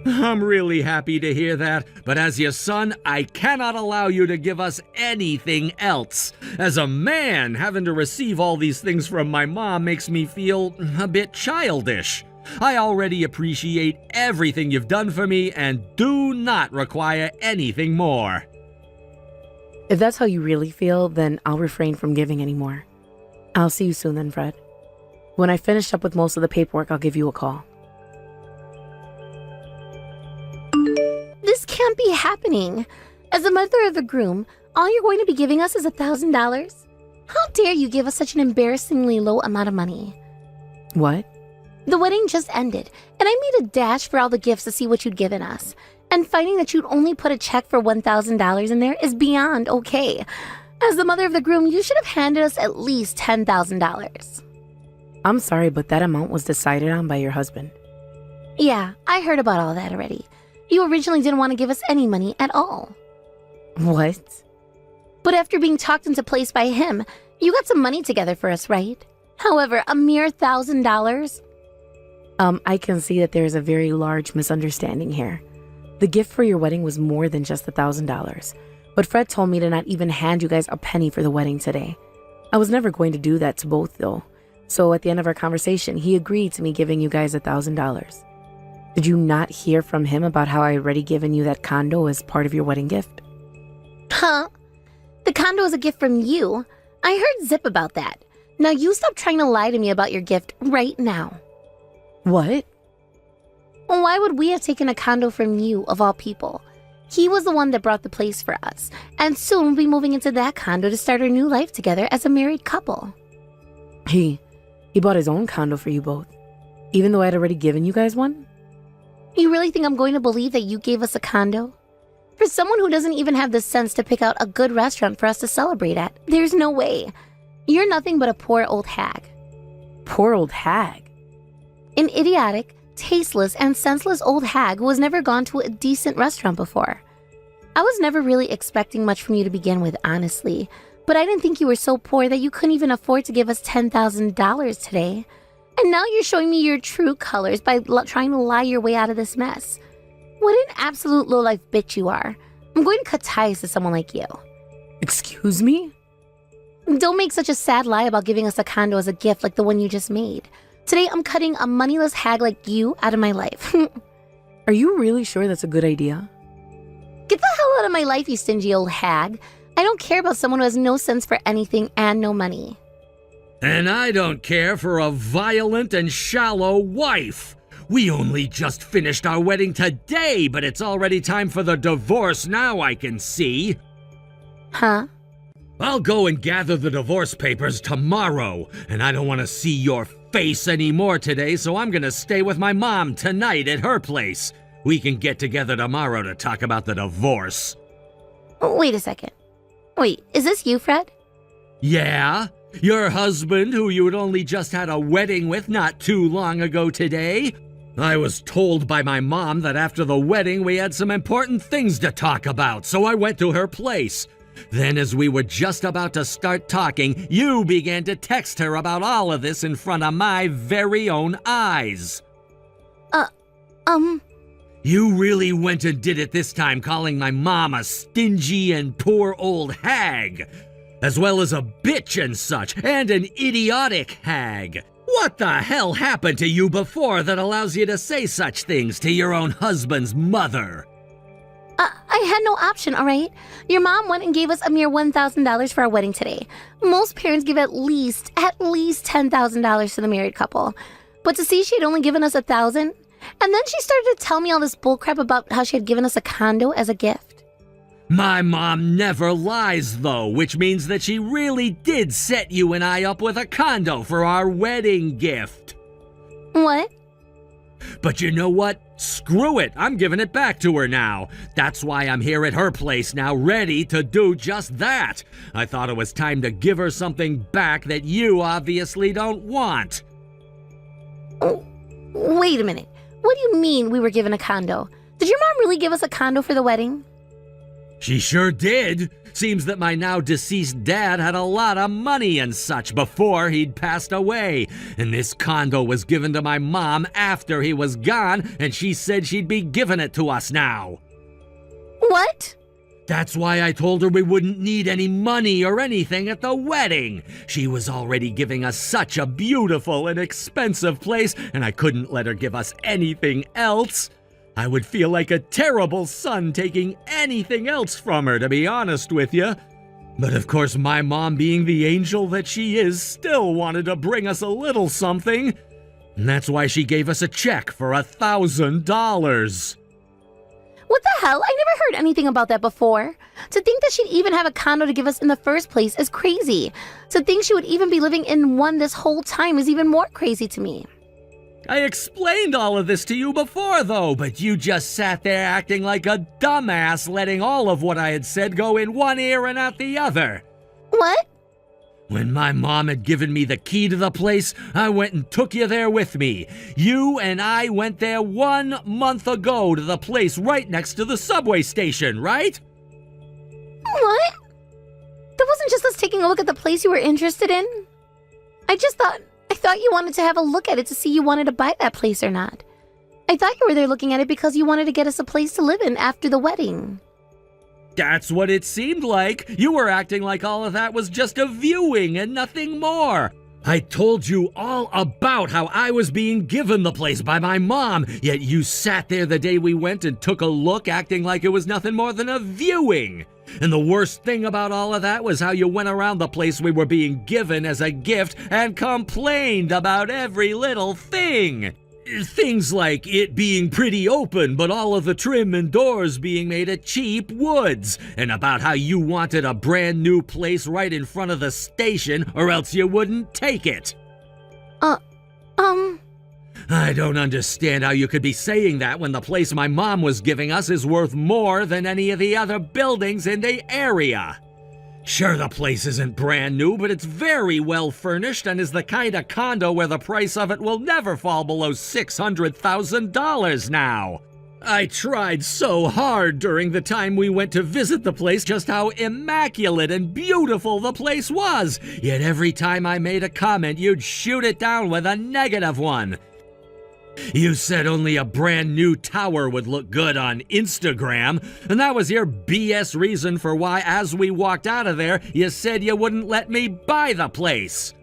I'm really happy to hear that, but as your son, I cannot allow you to give us anything else. As a man, having to receive all these things from my mom makes me feel a bit childish. I already appreciate everything you've done for me and do not require anything more. If that's how you really feel, then I'll refrain from giving any more. I'll see you soon then, Fred. When I finish up with most of the paperwork, I'll give you a call. This can't be happening. As the mother of the groom, all you're going to be giving us is $1,000? How dare you give us such an embarrassingly low amount of money? What? The wedding just ended, and I made a dash for all the gifts to see what you'd given us. And finding that you'd only put a check for $1,000 in there is beyond okay. As the mother of the groom, you should have handed us at least $10,000. I'm sorry, but that amount was decided on by your husband. Yeah, I heard about all that already. You originally didn't want to give us any money at all. What? But after being talked into place by him, you got some money together for us, right? However, a mere $1,000? I can see that there is a very large misunderstanding here. The gift for your wedding was more than just $1,000, but Fred told me to not even hand you guys a penny for the wedding today. I was never going to do that to both, though. So at the end of our conversation, he agreed to me giving you guys $1,000. Did you not hear from him about how I already given you that condo as part of your wedding gift? Huh? The condo is a gift from you. I heard zip about that. Now you stop trying to lie to me about your gift right now. What? Why would we have taken a condo from you, of all people? He was the one that brought the place for us, and soon we'll be moving into that condo to start our new life together as a married couple. He bought his own condo for you both, even though I'd already given you guys one? You really think I'm going to believe that you gave us a condo? For someone who doesn't even have the sense to pick out a good restaurant for us to celebrate at, there's no way. You're nothing but a poor old hag. Poor old hag? An idiotic, tasteless, and senseless old hag who has never gone to a decent restaurant before. I was never really expecting much from you to begin with, honestly, but I didn't think you were so poor that you couldn't even afford to give us $10,000 today. And now you're showing me your true colors by trying to lie your way out of this mess. What an absolute lowlife bitch you are. I'm going to cut ties to someone like you. Excuse me? Don't make such a sad lie about giving us a condo as a gift like the one you just made. Today, I'm cutting a moneyless hag like you out of my life. Are you really sure that's a good idea? Get the hell out of my life, you stingy old hag. I don't care about someone who has no sense for anything and no money. And I don't care for a violent and shallow wife. We only just finished our wedding today, but it's already time for the divorce now, I can see. Huh? I'll go and gather the divorce papers tomorrow, and I don't want to see your face anymore today, so I'm gonna stay with my mom tonight at her place. We can get together tomorrow to talk about the divorce. Wait a second. Wait, is this you, Fred? Yeah? Your husband, who you had only just had a wedding with not too long ago today? I was told by my mom that after the wedding we had some important things to talk about, so I went to her place. Then as we were just about to start talking, you began to text her about all of this in front of my very own eyes. You really went and did it this time, calling my mom a stingy and poor old hag, as well as a bitch and such, and an idiotic hag. What the hell happened to you before that allows you to say such things to your own husband's mother? I had no option, all right? Your mom went and gave us a mere $1,000 for our wedding today. Most parents give at least $10,000 to the married couple. But to see she had only given us 1,000, and then she started to tell me all this bullcrap about how she had given us a condo as a gift. My mom never lies, though, which means that she really did set you and I up with a condo for our wedding gift. What? But you know what? Screw it, I'm giving it back to her now. That's why I'm here at her place now, ready to do just that. I thought it was time to give her something back that you obviously don't want. Oh, wait a minute. What do you mean we were given a condo? Did your mom really give us a condo for the wedding? She sure did. Seems that my now deceased dad had a lot of money and such before he'd passed away. And this condo was given to my mom after he was gone, and she said she'd be giving it to us now. What? That's why I told her we wouldn't need any money or anything at the wedding. She was already giving us such a beautiful and expensive place, and I couldn't let her give us anything else. I would feel like a terrible son taking anything else from her, to be honest with you. But of course, my mom, being the angel that she is, still wanted to bring us a little something. And that's why she gave us a check for $1,000. What the hell? I never heard anything about that before. To think that she'd even have a condo to give us in the first place is crazy. To think she would even be living in one this whole time is even more crazy to me. I explained all of this to you before, though, but you just sat there acting like a dumbass, letting all of what I had said go in one ear and out the other. What? When my mom had given me the key to the place, I went and took you there with me. You and I went there 1 month ago to the place right next to the subway station, right? What? That wasn't just us taking a look at the place you were interested in? I thought you wanted to have a look at it to see you wanted to buy that place or not. I thought you were there looking at it because you wanted to get us a place to live in after the wedding. That's what it seemed like. You were acting like all of that was just a viewing and nothing more. I told you all about how I was being given the place by my mom, yet you sat there the day we went and took a look acting like it was nothing more than a viewing. And the worst thing about all of that was how you went around the place we were being given as a gift and complained about every little thing. Things like it being pretty open, but all of the trim and doors being made of cheap woods, and about how you wanted a brand new place right in front of the station, or else you wouldn't take it. I don't understand how you could be saying that when the place my mom was giving us is worth more than any of the other buildings in the area. Sure, the place isn't brand new, but it's very well furnished and is the kind of condo where the price of it will never fall below $600,000 now. I tried so hard during the time we went to visit the place just how immaculate and beautiful the place was, yet every time I made a comment, you'd shoot it down with a negative one. You said only a brand new tower would look good on Instagram, and that was your BS reason for why, as we walked out of there, you said you wouldn't let me buy the place.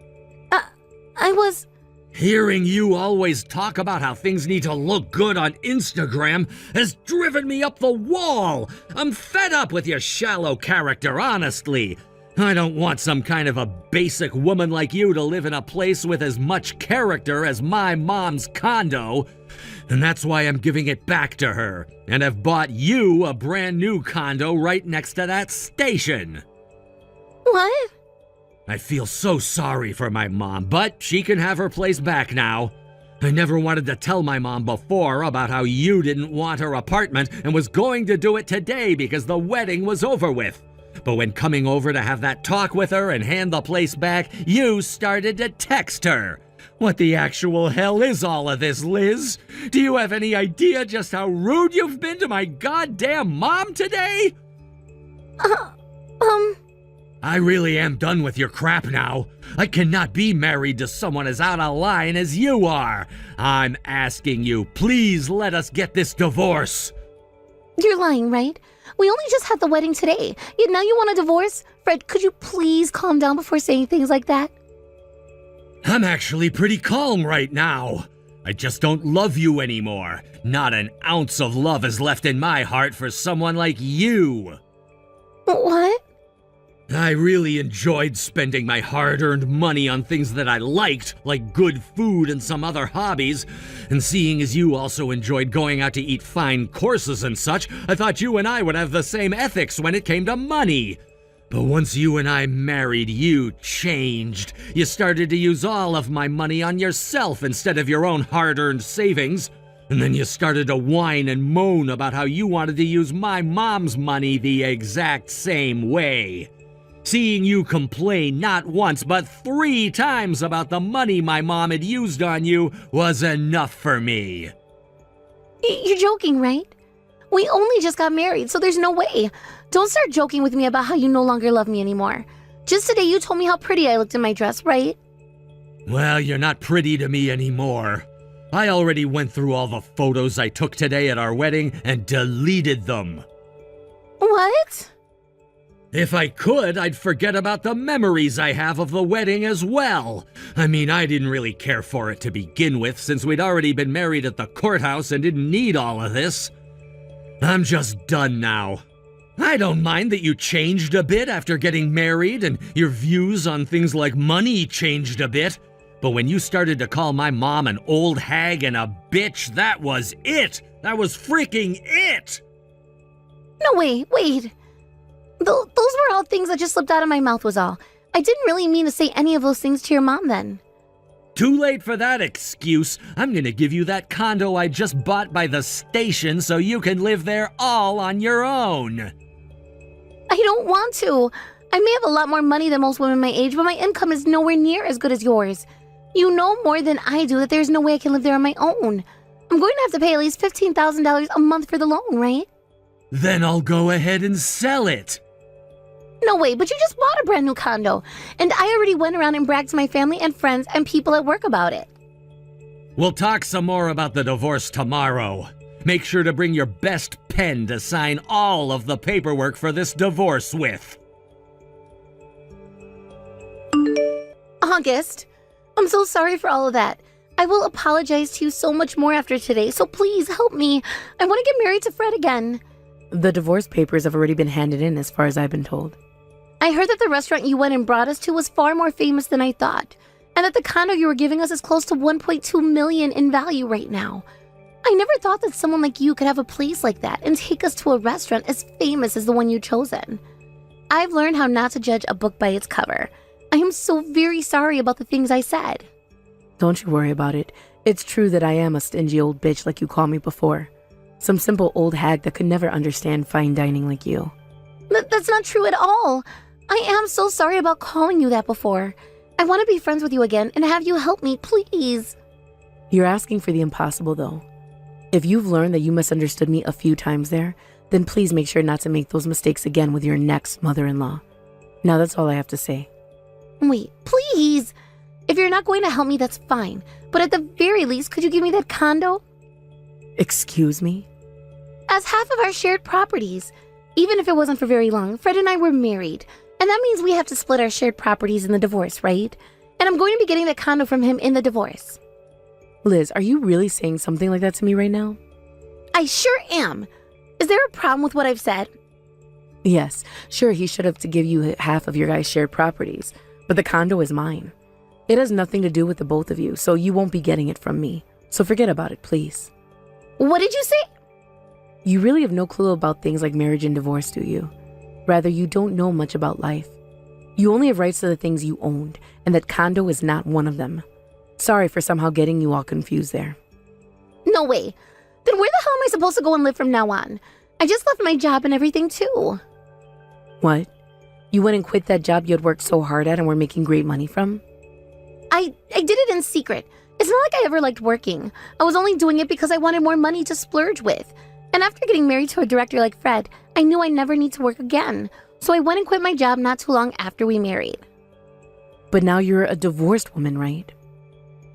I was... Hearing you always talk about how things need to look good on Instagram has driven me up the wall. I'm fed up with your shallow character, honestly. I don't want some kind of a basic woman like you to live in a place with as much character as my mom's condo. And that's why I'm giving it back to her, and have bought you a brand new condo right next to that station. What? I feel so sorry for my mom, but she can have her place back now. I never wanted to tell my mom before about how you didn't want her apartment and was going to do it today because the wedding was over with. But when coming over to have that talk with her and hand the place back, you started to text her. What the actual hell is all of this, Liz? Do you have any idea just how rude you've been to my goddamn mom today? I really am done with your crap now. I cannot be married to someone as out of line as you are. I'm asking you, please let us get this divorce. You're lying, right? We only just had the wedding today, yet now you want a divorce? Fred, could you please calm down before saying things like that? I'm actually pretty calm right now. I just don't love you anymore. Not an ounce of love is left in my heart for someone like you. What? I really enjoyed spending my hard-earned money on things that I liked, like good food and some other hobbies. And seeing as you also enjoyed going out to eat fine courses and such, I thought you and I would have the same ethics when it came to money. But once you and I married, you changed. You started to use all of my money on yourself instead of your own hard-earned savings. And then you started to whine and moan about how you wanted to use my mom's money the exact same way. Seeing you complain not once but 3 times about the money my mom had used on you was enough for me. You're joking, right? We only just got married, so there's no way. Don't start joking with me about how you no longer love me anymore. Just today you told me how pretty I looked in my dress, right? Well, you're not pretty to me anymore. I already went through all the photos I took today at our wedding and deleted them. What? If I could, I'd forget about the memories I have of the wedding as well. I mean, I didn't really care for it to begin with, since we'd already been married at the courthouse and didn't need all of this. I'm just done now. I don't mind that you changed a bit after getting married, and your views on things like money changed a bit. But when you started to call my mom an old hag and a bitch, that was it! That was freaking it! No, wait. Those were all things that just slipped out of my mouth was all. I didn't really mean to say any of those things to your mom then. Too late for that excuse. I'm gonna give you that condo I just bought by the station so you can live there all on your own. I don't want to. I may have a lot more money than most women my age, but my income is nowhere near as good as yours. You know more than I do that there's no way I can live there on my own. I'm going to have to pay at least $15,000 a month for the loan, right? Then I'll go ahead and sell it. No way, but you just bought a brand new condo, and I already went around and bragged to my family and friends and people at work about it. We'll talk some more about the divorce tomorrow. Make sure to bring your best pen to sign all of the paperwork for this divorce with. August, I'm so sorry for all of that. I will apologize to you so much more after today, so please help me. I want to get married to Fred again. The divorce papers have already been handed in as far as I've been told. I heard that the restaurant you went and brought us to was far more famous than I thought, and that the condo you were giving us is close to $1.2 million in value right now. I never thought that someone like you could have a place like that and take us to a restaurant as famous as the one you've chosen. I've learned how not to judge a book by its cover. I am so very sorry about the things I said. Don't you worry about it. It's true that I am a stingy old bitch like you called me before. Some simple old hag that could never understand fine dining like you. That's not true at all. I am so sorry about calling you that before. I want to be friends with you again and have you help me, please. You're asking for the impossible, though. If you've learned that you misunderstood me a few times there, then please make sure not to make those mistakes again with your next mother-in-law. Now that's all I have to say. Wait, please. If you're not going to help me, that's fine. But at the very least, could you give me that condo? Excuse me? As half of our shared properties. Even if it wasn't for very long, Fred and I were married. And that means we have to split our shared properties in the divorce, right? And I'm going to be getting that condo from him in the divorce. Liz, are you really saying something like that to me right now? I sure am. Is there a problem with what I've said? Yes, sure, he should have to give you half of your guys' shared properties, but the condo is mine. It has nothing to do with the both of you, so you won't be getting it from me. So forget about it, please. What did you say? You really have no clue about things like marriage and divorce, do you? Rather, you don't know much about life. You only have rights to the things you owned, and that condo is not one of them. Sorry for somehow getting you all confused there. No way. Then where the hell am I supposed to go and live from now on? I just left my job and everything too. What? You went and quit that job you had worked so hard at and were making great money from? I did it in secret. It's not like I ever liked working. I was only doing it because I wanted more money to splurge with. And after getting married to a director like Fred, I knew I'd never need to work again. So I went and quit my job not too long after we married. But now you're a divorced woman, right?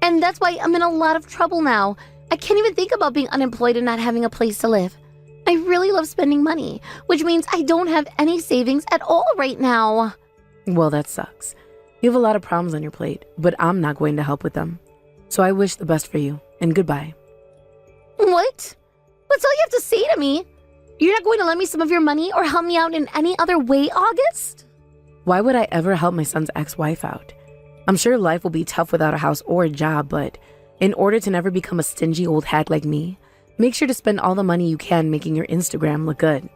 And that's why I'm in a lot of trouble now. I can't even think about being unemployed and not having a place to live. I really love spending money, which means I don't have any savings at all right now. Well, that sucks. You have a lot of problems on your plate, but I'm not going to help with them. So I wish the best for you, and goodbye. What? That's all you have to say to me? You're not going to lend me some of your money or help me out in any other way, August? Why would I ever help my son's ex-wife out? I'm sure life will be tough without a house or a job, but in order to never become a stingy old hag like me, make sure to spend all the money you can making your Instagram look good.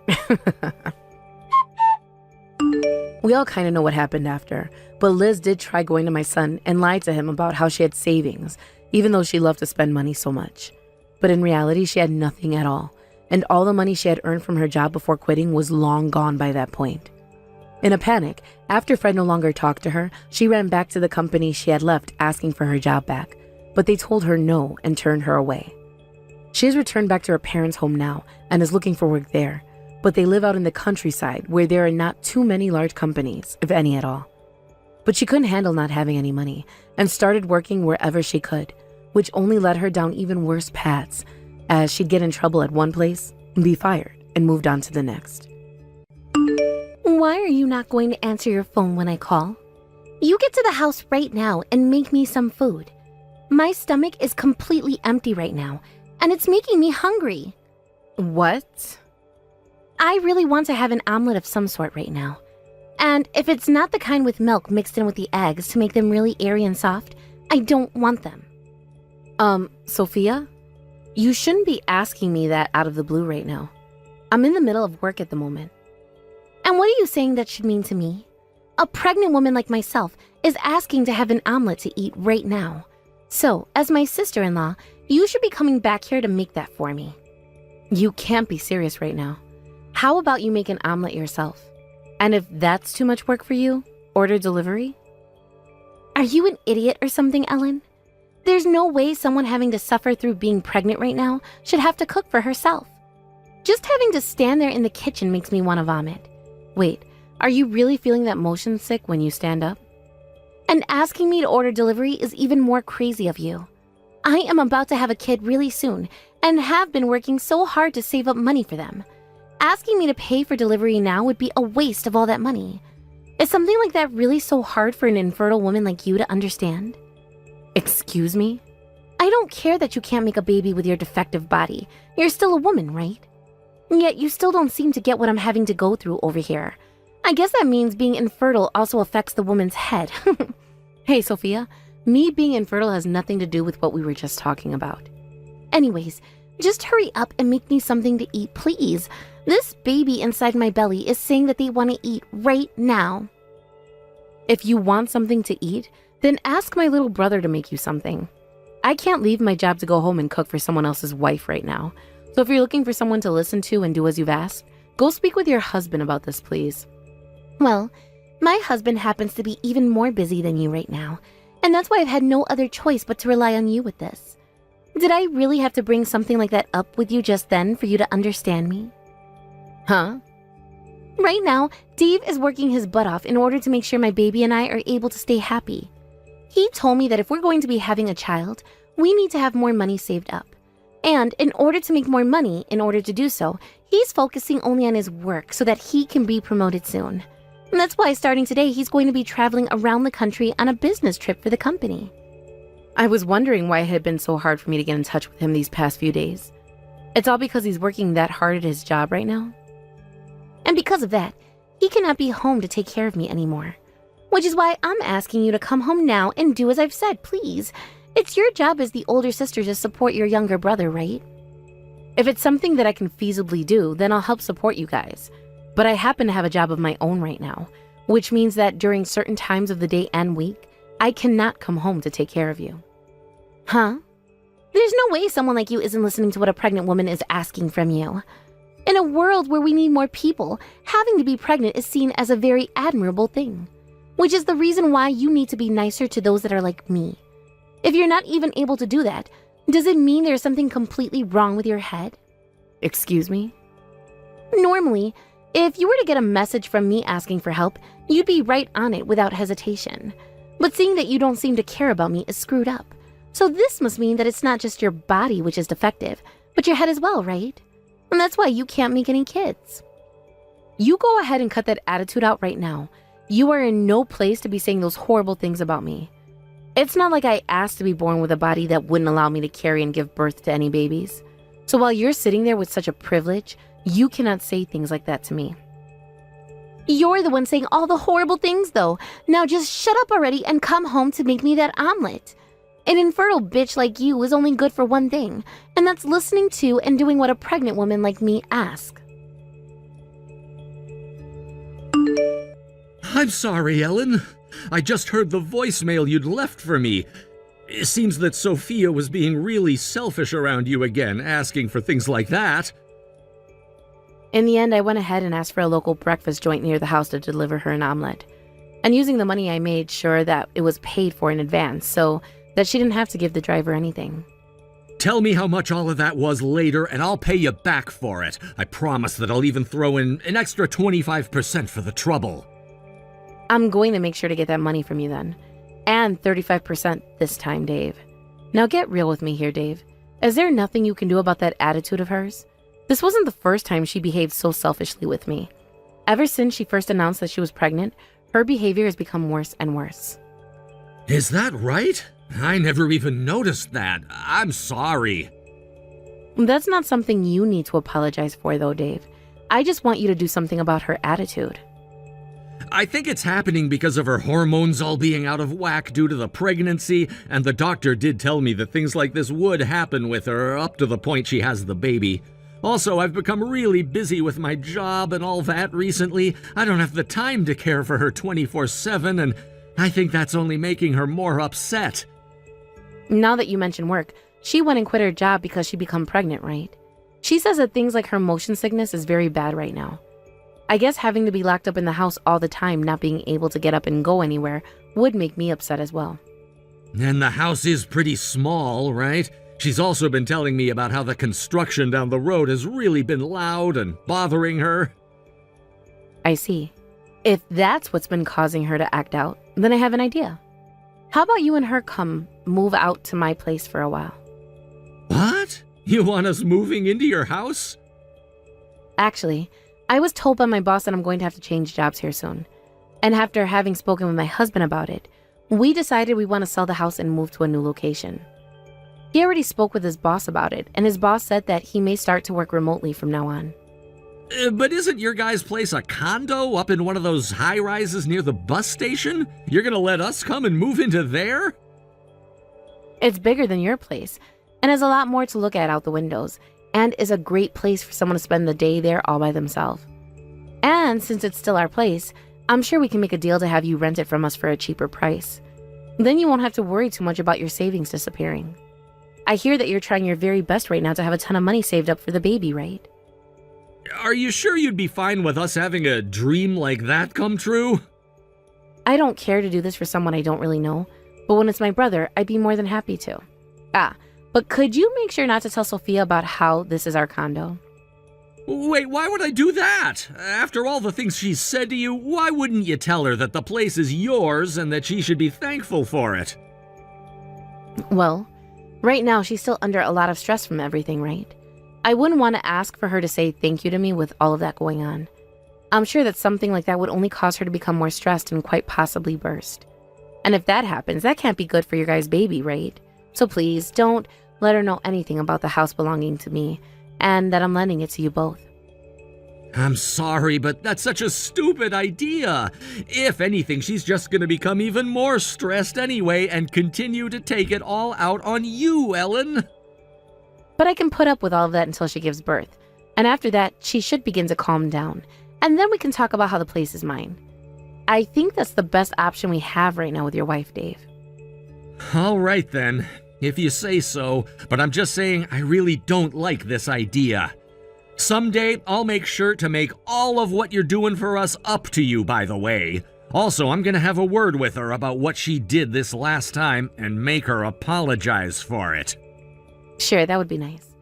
We all kind of know what happened after, but Liz did try going to my son and lied to him about how she had savings, even though she loved to spend money so much. But in reality, she had nothing at all, and all the money she had earned from her job before quitting was long gone by that point. In a panic, after Fred no longer talked to her, she ran back to the company she had left asking for her job back, but they told her no and turned her away. She has returned back to her parents' home now and is looking for work there, but they live out in the countryside where there are not too many large companies, if any at all. But she couldn't handle not having any money and started working wherever she could, which only led her down even worse paths, as she'd get in trouble at one place, be fired, and moved on to the next. Why are you not going to answer your phone when I call? You get to the house right now and make me some food. My stomach is completely empty right now, and it's making me hungry. What? I really want to have an omelet of some sort right now. And if it's not the kind with milk mixed in with the eggs to make them really airy and soft, I don't want them. Sophia? You shouldn't be asking me that out of the blue right now. I'm in the middle of work at the moment. And what are you saying that should mean to me? A pregnant woman like myself is asking to have an omelet to eat right now. So, as my sister-in-law, you should be coming back here to make that for me. You can't be serious right now. How about you make an omelet yourself? And if that's too much work for you, order delivery? Are you an idiot or something, Ellen? There's no way someone having to suffer through being pregnant right now should have to cook for herself. Just having to stand there in the kitchen makes me want to vomit. Wait, are you really feeling that motion sick when you stand up? And asking me to order delivery is even more crazy of you. I am about to have a kid really soon and have been working so hard to save up money for them. Asking me to pay for delivery now would be a waste of all that money. Is something like that really so hard for an infertile woman like you to understand? Excuse me? I don't care that you can't make a baby with your defective body. You're still a woman, right? Yet you still don't seem to get what I'm having to go through over here. I guess that means being infertile also affects the woman's head. Hey, Sophia, me being infertile has nothing to do with what we were just talking about. Anyways, just hurry up and make me something to eat, please. This baby inside my belly is saying that they want to eat right now. If you want something to eat, then ask my little brother to make you something. I can't leave my job to go home and cook for someone else's wife right now. So if you're looking for someone to listen to and do as you've asked, go speak with your husband about this, please. Well, my husband happens to be even more busy than you right now, and that's why I've had no other choice but to rely on you with this. Did I really have to bring something like that up with you just then for you to understand me? Huh? Right now, Dave is working his butt off in order to make sure my baby and I are able to stay happy. He told me that if we're going to be having a child, we need to have more money saved up. And in order to make more money, in order to do so, he's focusing only on his work so that he can be promoted soon. And that's why starting today, he's going to be traveling around the country on a business trip for the company. I was wondering why it had been so hard for me to get in touch with him these past few days. It's all because he's working that hard at his job right now? And because of that, he cannot be home to take care of me anymore. Which is why I'm asking you to come home now and do as I've said, please. It's your job as the older sister to support your younger brother, right? If it's something that I can feasibly do, then I'll help support you guys. But I happen to have a job of my own right now, which means that during certain times of the day and week, I cannot come home to take care of you. Huh? There's no way someone like you isn't listening to what a pregnant woman is asking from you. In a world where we need more people, having to be pregnant is seen as a very admirable thing. Which is the reason why you need to be nicer to those that are like me. If you're not even able to do that, does it mean there's something completely wrong with your head? Excuse me? Normally, if you were to get a message from me asking for help, you'd be right on it without hesitation. But seeing that you don't seem to care about me is screwed up. So this must mean that it's not just your body which is defective, but your head as well, right? And that's why you can't make any kids. You go ahead and cut that attitude out right now. You are in no place to be saying those horrible things about me. It's not like I asked to be born with a body that wouldn't allow me to carry and give birth to any babies. So while you're sitting there with such a privilege, you cannot say things like that to me. You're the one saying all the horrible things, though. Now just shut up already and come home to make me that omelet. An infertile bitch like you is only good for one thing, and that's listening to and doing what a pregnant woman like me asks. I'm sorry, Ellen. I just heard the voicemail you'd left for me. It seems that Sophia was being really selfish around you again, asking for things like that. In the end, I went ahead and asked for a local breakfast joint near the house to deliver her an omelet. And using the money, I made sure that it was paid for in advance so that she didn't have to give the driver anything. Tell me how much all of that was later, and I'll pay you back for it. I promise that I'll even throw in an extra 25% for the trouble. I'm going to make sure to get that money from you then. And 35% this time, Dave. Now get real with me here, Dave. Is there nothing you can do about that attitude of hers? This wasn't the first time she behaved so selfishly with me. Ever since she first announced that she was pregnant, her behavior has become worse and worse. Is that right? I never even noticed that. I'm sorry. That's not something you need to apologize for, though, Dave. I just want you to do something about her attitude. I think it's happening because of her hormones all being out of whack due to the pregnancy, and the doctor did tell me that things like this would happen with her up to the point she has the baby. Also, I've become really busy with my job and all that recently. I don't have the time to care for her 24/7, and I think that's only making her more upset. Now that you mention work, she went and quit her job because she became pregnant, right? She says that things like her motion sickness is very bad right now. I guess having to be locked up in the house all the time, not being able to get up and go anywhere, would make me upset as well. And the house is pretty small, right? She's also been telling me about how the construction down the road has really been loud and bothering her. I see. If that's what's been causing her to act out, then I have an idea. How about you and her come move out to my place for a while? What? You want us moving into your house? Actually, I was told by my boss that I'm going to have to change jobs here soon. And after having spoken with my husband about it, we decided we want to sell the house and move to a new location. He already spoke with his boss about it, and his boss said that he may start to work remotely from now on. But isn't your guys' place a condo up in one of those high-rises near the bus station? You're gonna let us come and move into there? It's bigger than your place, and has a lot more to look at out the windows, and is a great place for someone to spend the day there all by themselves. And since it's still our place, I'm sure we can make a deal to have you rent it from us for a cheaper price. Then you won't have to worry too much about your savings disappearing. I hear that you're trying your very best right now to have a ton of money saved up for the baby, right? Are you sure you'd be fine with us having a dream like that come true? I don't care to do this for someone I don't really know, but when it's my brother, I'd be more than happy to. But could you make sure not to tell Sophia about how this is our condo? Wait, why would I do that? After all the things she's said to you, why wouldn't you tell her that the place is yours and that she should be thankful for it? Well, right now she's still under a lot of stress from everything, right? I wouldn't want to ask for her to say thank you to me with all of that going on. I'm sure that something like that would only cause her to become more stressed and quite possibly burst. And if that happens, that can't be good for your guys' baby, right? So please, don't let her know anything about the house belonging to me, and that I'm lending it to you both. I'm sorry, but that's such a stupid idea. If anything, she's just gonna become even more stressed anyway and continue to take it all out on you, Ellen. But I can put up with all of that until she gives birth, and after that, she should begin to calm down, and then we can talk about how the place is mine. I think that's the best option we have right now with your wife, Dave. All right then, if you say so, but I'm just saying I really don't like this idea. Someday, I'll make sure to make all of what you're doing for us up to you, by the way. Also, I'm gonna have a word with her about what she did this last time and make her apologize for it. Sure, that would be nice.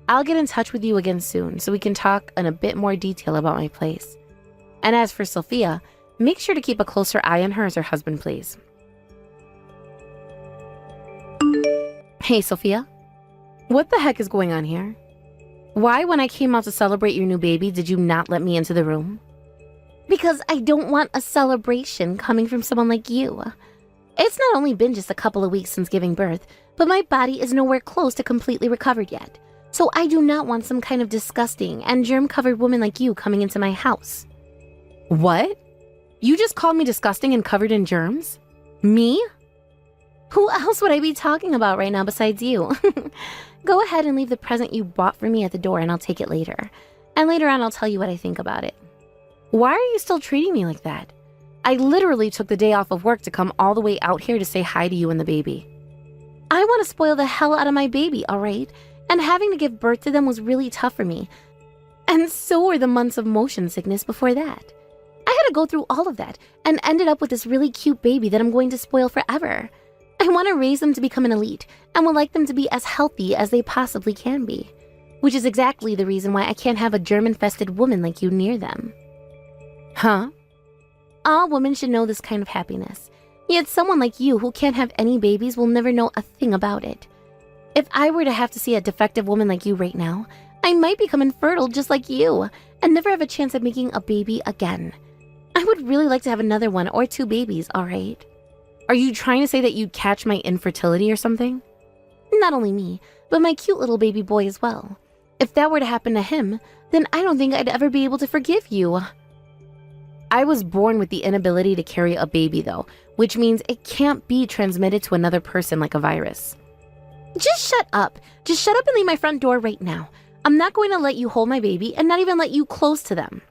I'll get in touch with you again soon so we can talk in a bit more detail about my place. And as for Sophia, make sure to keep a closer eye on her as her husband, please. Hey, Sophia. What the heck is going on here? Why, when I came out to celebrate your new baby, did you not let me into the room? Because I don't want a celebration coming from someone like you. It's not only been just a couple of weeks since giving birth, but my body is nowhere close to completely recovered yet. So I do not want some kind of disgusting and germ-covered woman like you coming into my house. What? You just called me disgusting and covered in germs? Me? Who else would I be talking about right now besides you? Go ahead and leave the present you bought for me at the door and I'll take it later. And later on I'll tell you what I think about it. Why are you still treating me like that? I literally took the day off of work to come all the way out here to say hi to you and the baby. I want to spoil the hell out of my baby, all right? And having to give birth to them was really tough for me. And so were the months of motion sickness before that. I had to go through all of that and ended up with this really cute baby that I'm going to spoil forever. I want to raise them to become an elite and would like them to be as healthy as they possibly can be. Which is exactly the reason why I can't have a germ-infested woman like you near them. Huh? All women should know this kind of happiness. Yet someone like you who can't have any babies will never know a thing about it. If I were to have to see a defective woman like you right now, I might become infertile just like you and never have a chance of making a baby again. I would really like to have another 1 or 2 babies, all right? Are you trying to say that you'd catch my infertility or something? Not only me, but my cute little baby boy as well. If that were to happen to him, then I don't think I'd ever be able to forgive you. I was born with the inability to carry a baby though, which means it can't be transmitted to another person like a virus. Just shut up. Just shut up and leave my front door right now. I'm not going to let you hold my baby and not even let you close to them.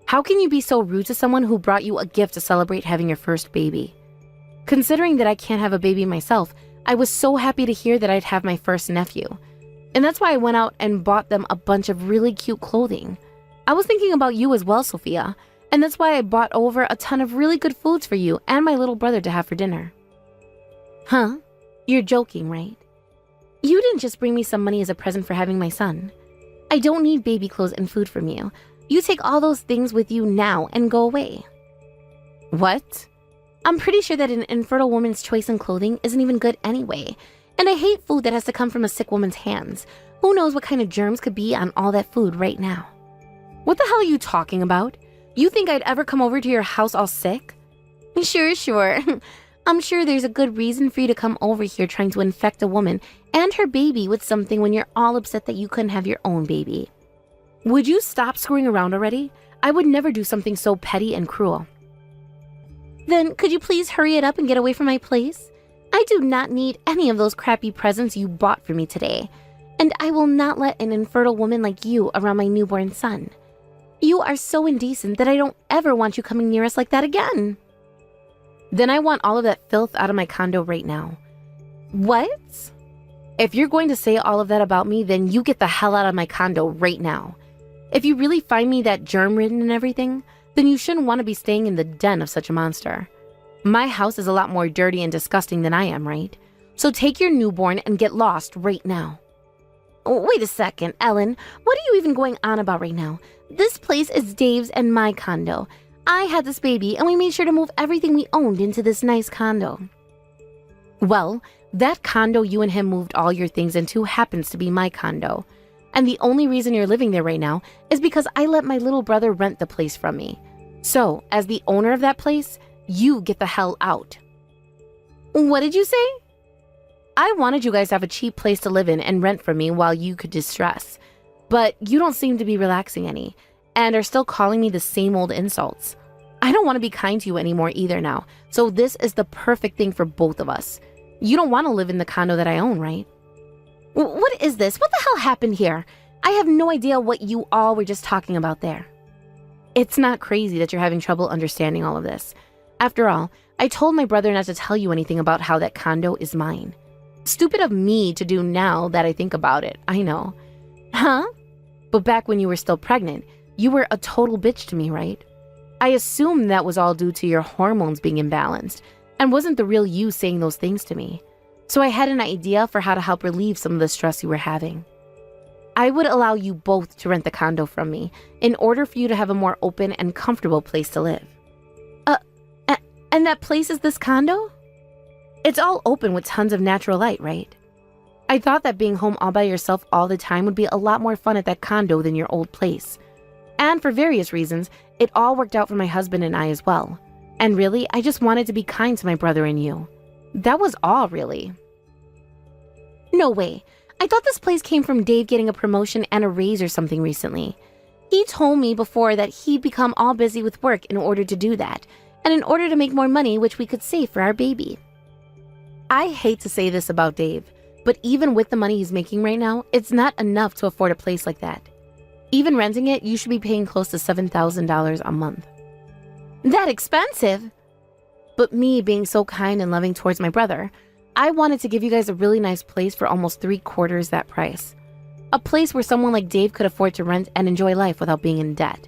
How can you be so rude to someone who brought you a gift to celebrate having your first baby? Considering that I can't have a baby myself, I was so happy to hear that I'd have my first nephew. And that's why I went out and bought them a bunch of really cute clothing. I was thinking about you as well, Sophia, and that's why I bought over a ton of really good foods for you and my little brother to have for dinner. Huh? You're joking, right? You didn't just bring me some money as a present for having my son. I don't need baby clothes and food from you. You take all those things with you now and go away. What? I'm pretty sure that an infertile woman's choice in clothing isn't even good anyway. And I hate food that has to come from a sick woman's hands. Who knows what kind of germs could be on all that food right now? What the hell are you talking about? You think I'd ever come over to your house all sick? Sure. I'm sure there's a good reason for you to come over here trying to infect a woman and her baby with something when you're all upset that you couldn't have your own baby. Would you stop screwing around already? I would never do something so petty and cruel. Then could you please hurry it up and get away from my place? I do not need any of those crappy presents you bought for me today. And I will not let an infertile woman like you around my newborn son. You are so indecent that I don't ever want you coming near us like that again. Then I want all of that filth out of my condo right now. What? If you're going to say all of that about me, then you get the hell out of my condo right now. If you really find me that germ-ridden and everything, then you shouldn't want to be staying in the den of such a monster. My house is a lot more dirty and disgusting than I am, right? So take your newborn and get lost right now. Wait a second, Ellen. What are you even going on about right now? This place is Dave's and my condo. I had this baby and we made sure to move everything we owned into this nice condo. Well, that condo you and him moved all your things into happens to be my condo. And the only reason you're living there right now is because I let my little brother rent the place from me. So, as the owner of that place, you get the hell out. What did you say? I wanted you guys to have a cheap place to live in and rent from me while you could distress. But you don't seem to be relaxing any, and are still calling me the same old insults. I don't want to be kind to you anymore either now, so this is the perfect thing for both of us. You don't want to live in the condo that I own, right? What is this? What the hell happened here? I have no idea what you all were just talking about there. It's not crazy that you're having trouble understanding all of this. After all, I told my brother not to tell you anything about how that condo is mine. Stupid of me to do now that I think about it, I know. Huh? But back when you were still pregnant, you were a total bitch to me, right? I assumed that was all due to your hormones being imbalanced, and wasn't the real you saying those things to me. So I had an idea for how to help relieve some of the stress you were having. I would allow you both to rent the condo from me in order for you to have a more open and comfortable place to live. And that place is this condo? It's all open with tons of natural light, right? I thought that being home all by yourself all the time would be a lot more fun at that condo than your old place. And for various reasons, it all worked out for my husband and I as well. And really, I just wanted to be kind to my brother and you. That was all, really. No way. I thought this place came from Dave getting a promotion and a raise or something recently. He told me before that he'd become all busy with work in order to do that, and in order to make more money which we could save for our baby. I hate to say this about Dave, but even with the money he's making right now, it's not enough to afford a place like that. Even renting it, you should be paying close to $7,000 a month. That expensive? But me being so kind and loving towards my brother, I wanted to give you guys a really nice place for almost 3/4 that price. A place where someone like Dave could afford to rent and enjoy life without being in debt.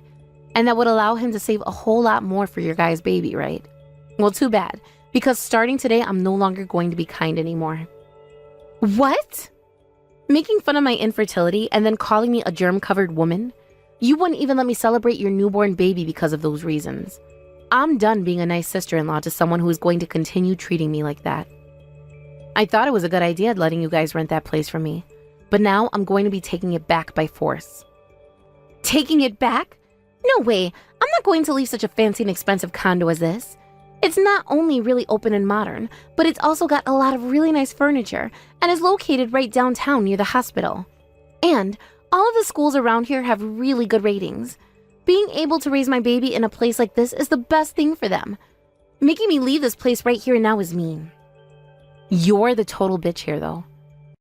And that would allow him to save a whole lot more for your guys' baby, right? Well, too bad, because starting today, I'm no longer going to be kind anymore. What? Making fun of my infertility and then calling me a germ-covered woman? You wouldn't even let me celebrate your newborn baby because of those reasons. I'm done being a nice sister-in-law to someone who is going to continue treating me like that. I thought it was a good idea letting you guys rent that place from me, but now I'm going to be taking it back by force. Taking it back? No way, I'm not going to leave such a fancy and expensive condo as this. It's not only really open and modern, but it's also got a lot of really nice furniture and is located right downtown near the hospital. And all of the schools around here have really good ratings. Being able to raise my baby in a place like this is the best thing for them. Making me leave this place right here and now is mean. You're the total bitch here, though.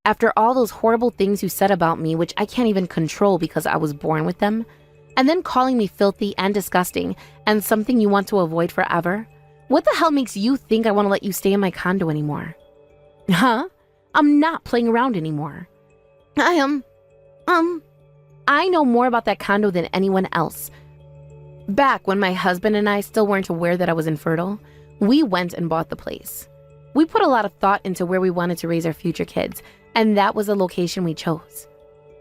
After all those horrible things you said about me, which I can't even control because I was born with them, and then calling me filthy and disgusting and something you want to avoid forever, what the hell makes you think I want to let you stay in my condo anymore? Huh? I'm not playing around anymore. I know more about that condo than anyone else. Back when my husband and I still weren't aware that I was infertile, we went and bought the place. We put a lot of thought into where we wanted to raise our future kids, and that was the location we chose.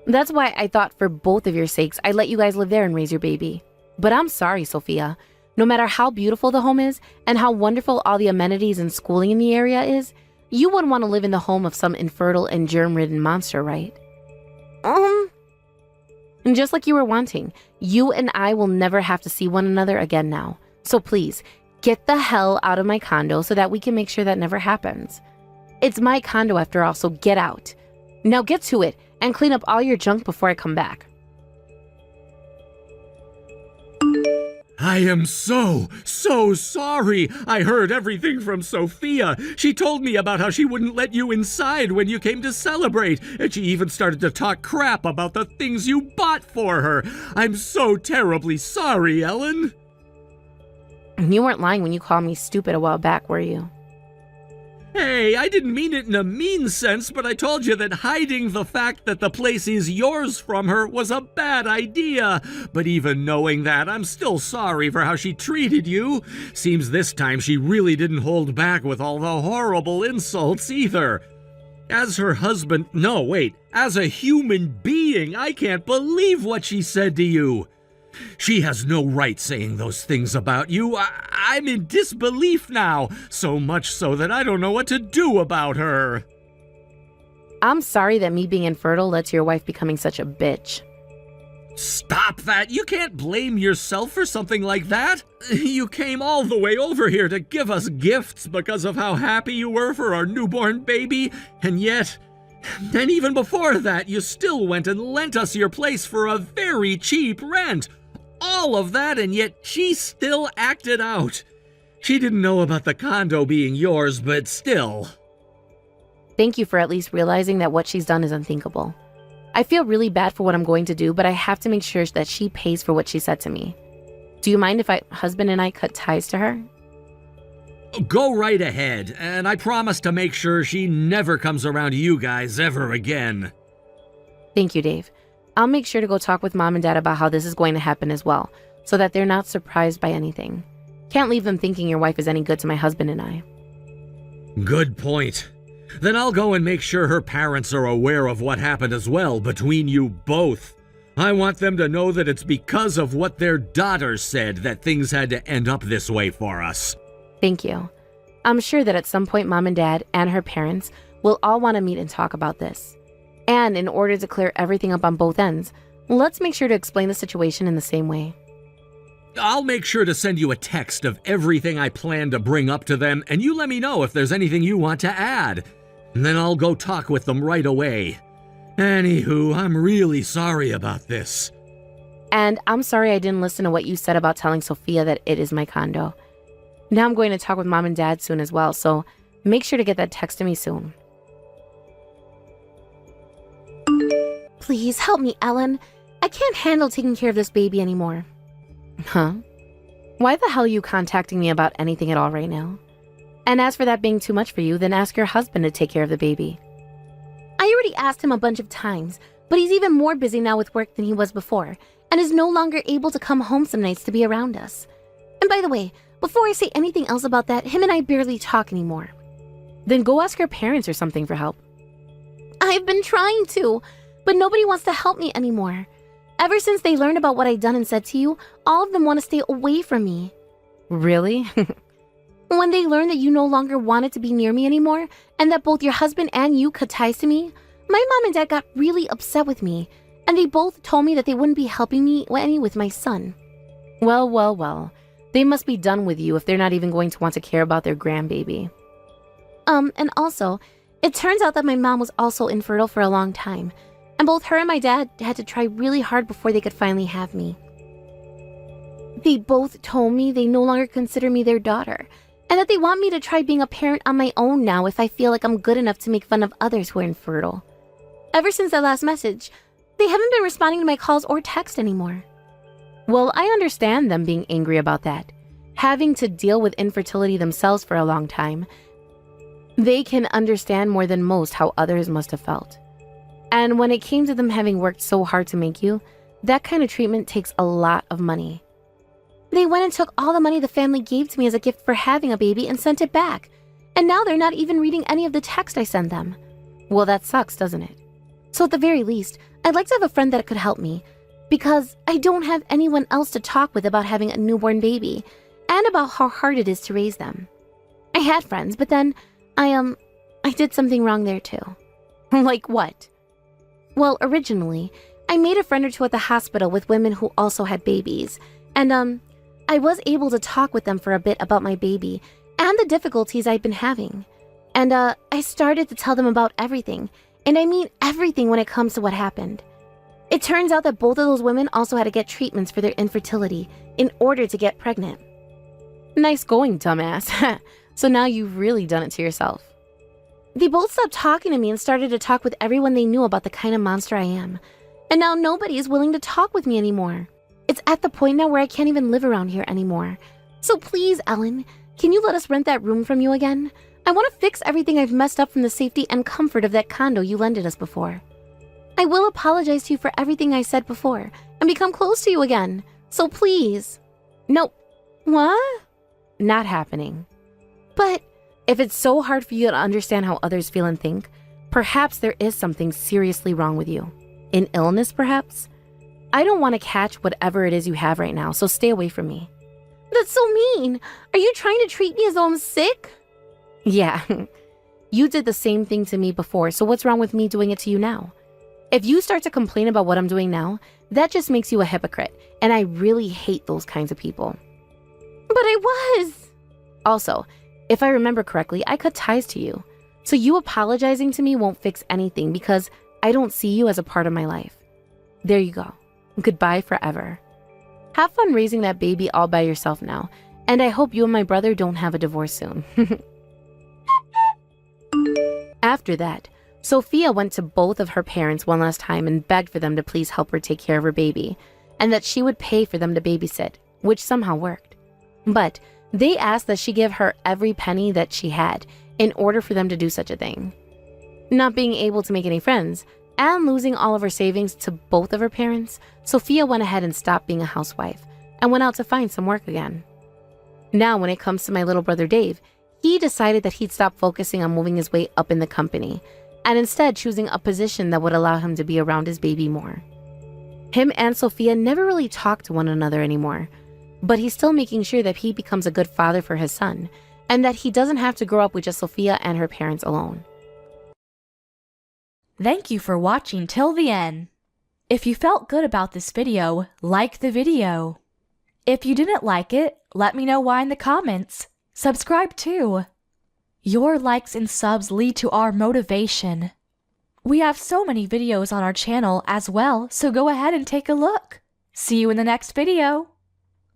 That's why I thought for both of your sakes, I'd let you guys live there and raise your baby. But I'm sorry, Sophia. No matter how beautiful the home is and how wonderful all the amenities and schooling in the area is, you wouldn't want to live in the home of some infertile and germ-ridden monster, right? And just like you were wanting, you and I will never have to see one another again now. So please, get the hell out of my condo so that we can make sure that never happens. It's my condo after all, so get out. Now get to it and clean up all your junk before I come back. I am so sorry. I heard everything from Sophia. She told me about how she wouldn't let you inside when you came to celebrate, and she even started to talk crap about the things you bought for her. I'm so terribly sorry, Ellen. You weren't lying when you called me stupid a while back, were you? Hey, I didn't mean it in a mean sense, but I told you that hiding the fact that the place is yours from her was a bad idea. But even knowing that, I'm still sorry for how she treated you. Seems this time she really didn't hold back with all the horrible insults either. As her husband, no, wait, as a human being, I can't believe what she said to you. She has no right saying those things about you. I'm in disbelief now, so much so that I don't know what to do about her. I'm sorry that me being infertile led to your wife becoming such a bitch. Stop that! You can't blame yourself for something like that. You came all the way over here to give us gifts because of how happy you were for our newborn baby, and yet... And even before that, you still went and lent us your place for a very cheap rent. All of that, and yet she still acted out. She didn't know about the condo being yours, but still. Thank you for at least realizing that what she's done is unthinkable. I feel really bad for what I'm going to do, but I have to make sure that she pays for what she said to me. Do you mind if husband and I cut ties to her? Go right ahead, and I promise to make sure she never comes around you guys ever again. Thank you, Dave. I'll make sure to go talk with Mom and Dad about how this is going to happen as well, so that they're not surprised by anything. Can't leave them thinking your wife is any good to my husband and I. Good point. Then I'll go and make sure her parents are aware of what happened as well between you both. I want them to know that it's because of what their daughter said that things had to end up this way for us. Thank you. I'm sure that at some point Mom and Dad and her parents will all want to meet and talk about this. And in order to clear everything up on both ends, let's make sure to explain the situation in the same way. I'll make sure to send you a text of everything I plan to bring up to them, and you let me know if there's anything you want to add. And then I'll go talk with them right away. Anywho, I'm really sorry about this. And I'm sorry I didn't listen to what you said about telling Sophia that it is my condo. Now I'm going to talk with Mom and Dad soon as well, so make sure to get that text to me soon. Please help me, Ellen. I can't handle taking care of this baby anymore. Huh? Why the hell are you contacting me about anything at all right now? And as for that being too much for you, then ask your husband to take care of the baby. I already asked him a bunch of times, but he's even more busy now with work than he was before, and is no longer able to come home some nights to be around us. And by the way, before I say anything else about that, him and I barely talk anymore. Then go ask your parents or something for help. I've been trying to, but nobody wants to help me anymore. Ever since they learned about what I'd done and said to you, all of them want to stay away from me. Really? When they learned that you no longer wanted to be near me anymore, and that both your husband and you cut ties to me, my mom and dad got really upset with me, and they both told me that they wouldn't be helping me any with my son. Well. They must be done with you if they're not even going to want to care about their grandbaby. And also, it turns out that my mom was also infertile for a long time, and both her and my dad had to try really hard before they could finally have me. They both told me they no longer consider me their daughter, and that they want me to try being a parent on my own now if I feel like I'm good enough to make fun of others who are infertile. Ever since that last message, they haven't been responding to my calls or text anymore. Well, I understand them being angry about that. Having to deal with infertility themselves for a long time, they can understand more than most how others must have felt. And when it came to them having worked so hard to make you, that kind of treatment takes a lot of money. They went and took all the money the family gave to me as a gift for having a baby and sent it back. And now they're not even reading any of the text I send them. Well, that sucks, doesn't it? So at the very least, I'd like to have a friend that could help me, because I don't have anyone else to talk with about having a newborn baby and about how hard it is to raise them. I had friends, but then I did something wrong there too. Like what? Well, originally, I made a friend or two at the hospital with women who also had babies, and I was able to talk with them for a bit about my baby and the difficulties I'd been having. And I started to tell them about everything, and I mean everything when it comes to what happened. It turns out that both of those women also had to get treatments for their infertility in order to get pregnant. Nice going, dumbass. So now you've really done it to yourself. They both stopped talking to me and started to talk with everyone they knew about the kind of monster I am. And now nobody is willing to talk with me anymore. It's at the point now where I can't even live around here anymore. So please, Ellen, can you let us rent that room from you again? I want to fix everything I've messed up from the safety and comfort of that condo you lended us before. I will apologize to you for everything I said before and become close to you again. So please. Nope. What? Not happening. But if it's so hard for you to understand how others feel and think, perhaps there is something seriously wrong with you. An illness, perhaps? I don't want to catch whatever it is you have right now, so stay away from me. That's so mean. Are you trying to treat me as though I'm sick? Yeah. You did the same thing to me before, so what's wrong with me doing it to you now? If you start to complain about what I'm doing now, that just makes you a hypocrite, and I really hate those kinds of people. But I was. Also, if I remember correctly, I cut ties to you. So you apologizing to me won't fix anything because I don't see you as a part of my life. There you go. Goodbye forever. Have fun raising that baby all by yourself now, and I hope you and my brother don't have a divorce soon. After that, Sophia went to both of her parents one last time and begged for them to please help her take care of her baby, and that she would pay for them to babysit, which somehow worked. But they asked that she give her every penny that she had in order for them to do such a thing. Not being able to make any friends, and losing all of her savings to both of her parents, Sophia went ahead and stopped being a housewife and went out to find some work again. Now, when it comes to my little brother Dave, he decided that he'd stop focusing on moving his way up in the company and instead choosing a position that would allow him to be around his baby more. Him and Sophia never really talk to one another anymore, but he's still making sure that he becomes a good father for his son and that he doesn't have to grow up with just Sophia and her parents alone. Thank you for watching till the end. If you felt good about this video, like the video. If you didn't like it, let me know why in the comments. Subscribe too. Your likes and subs lead to our motivation. We have so many videos on our channel as well, so go ahead and take a look. See you in the next video.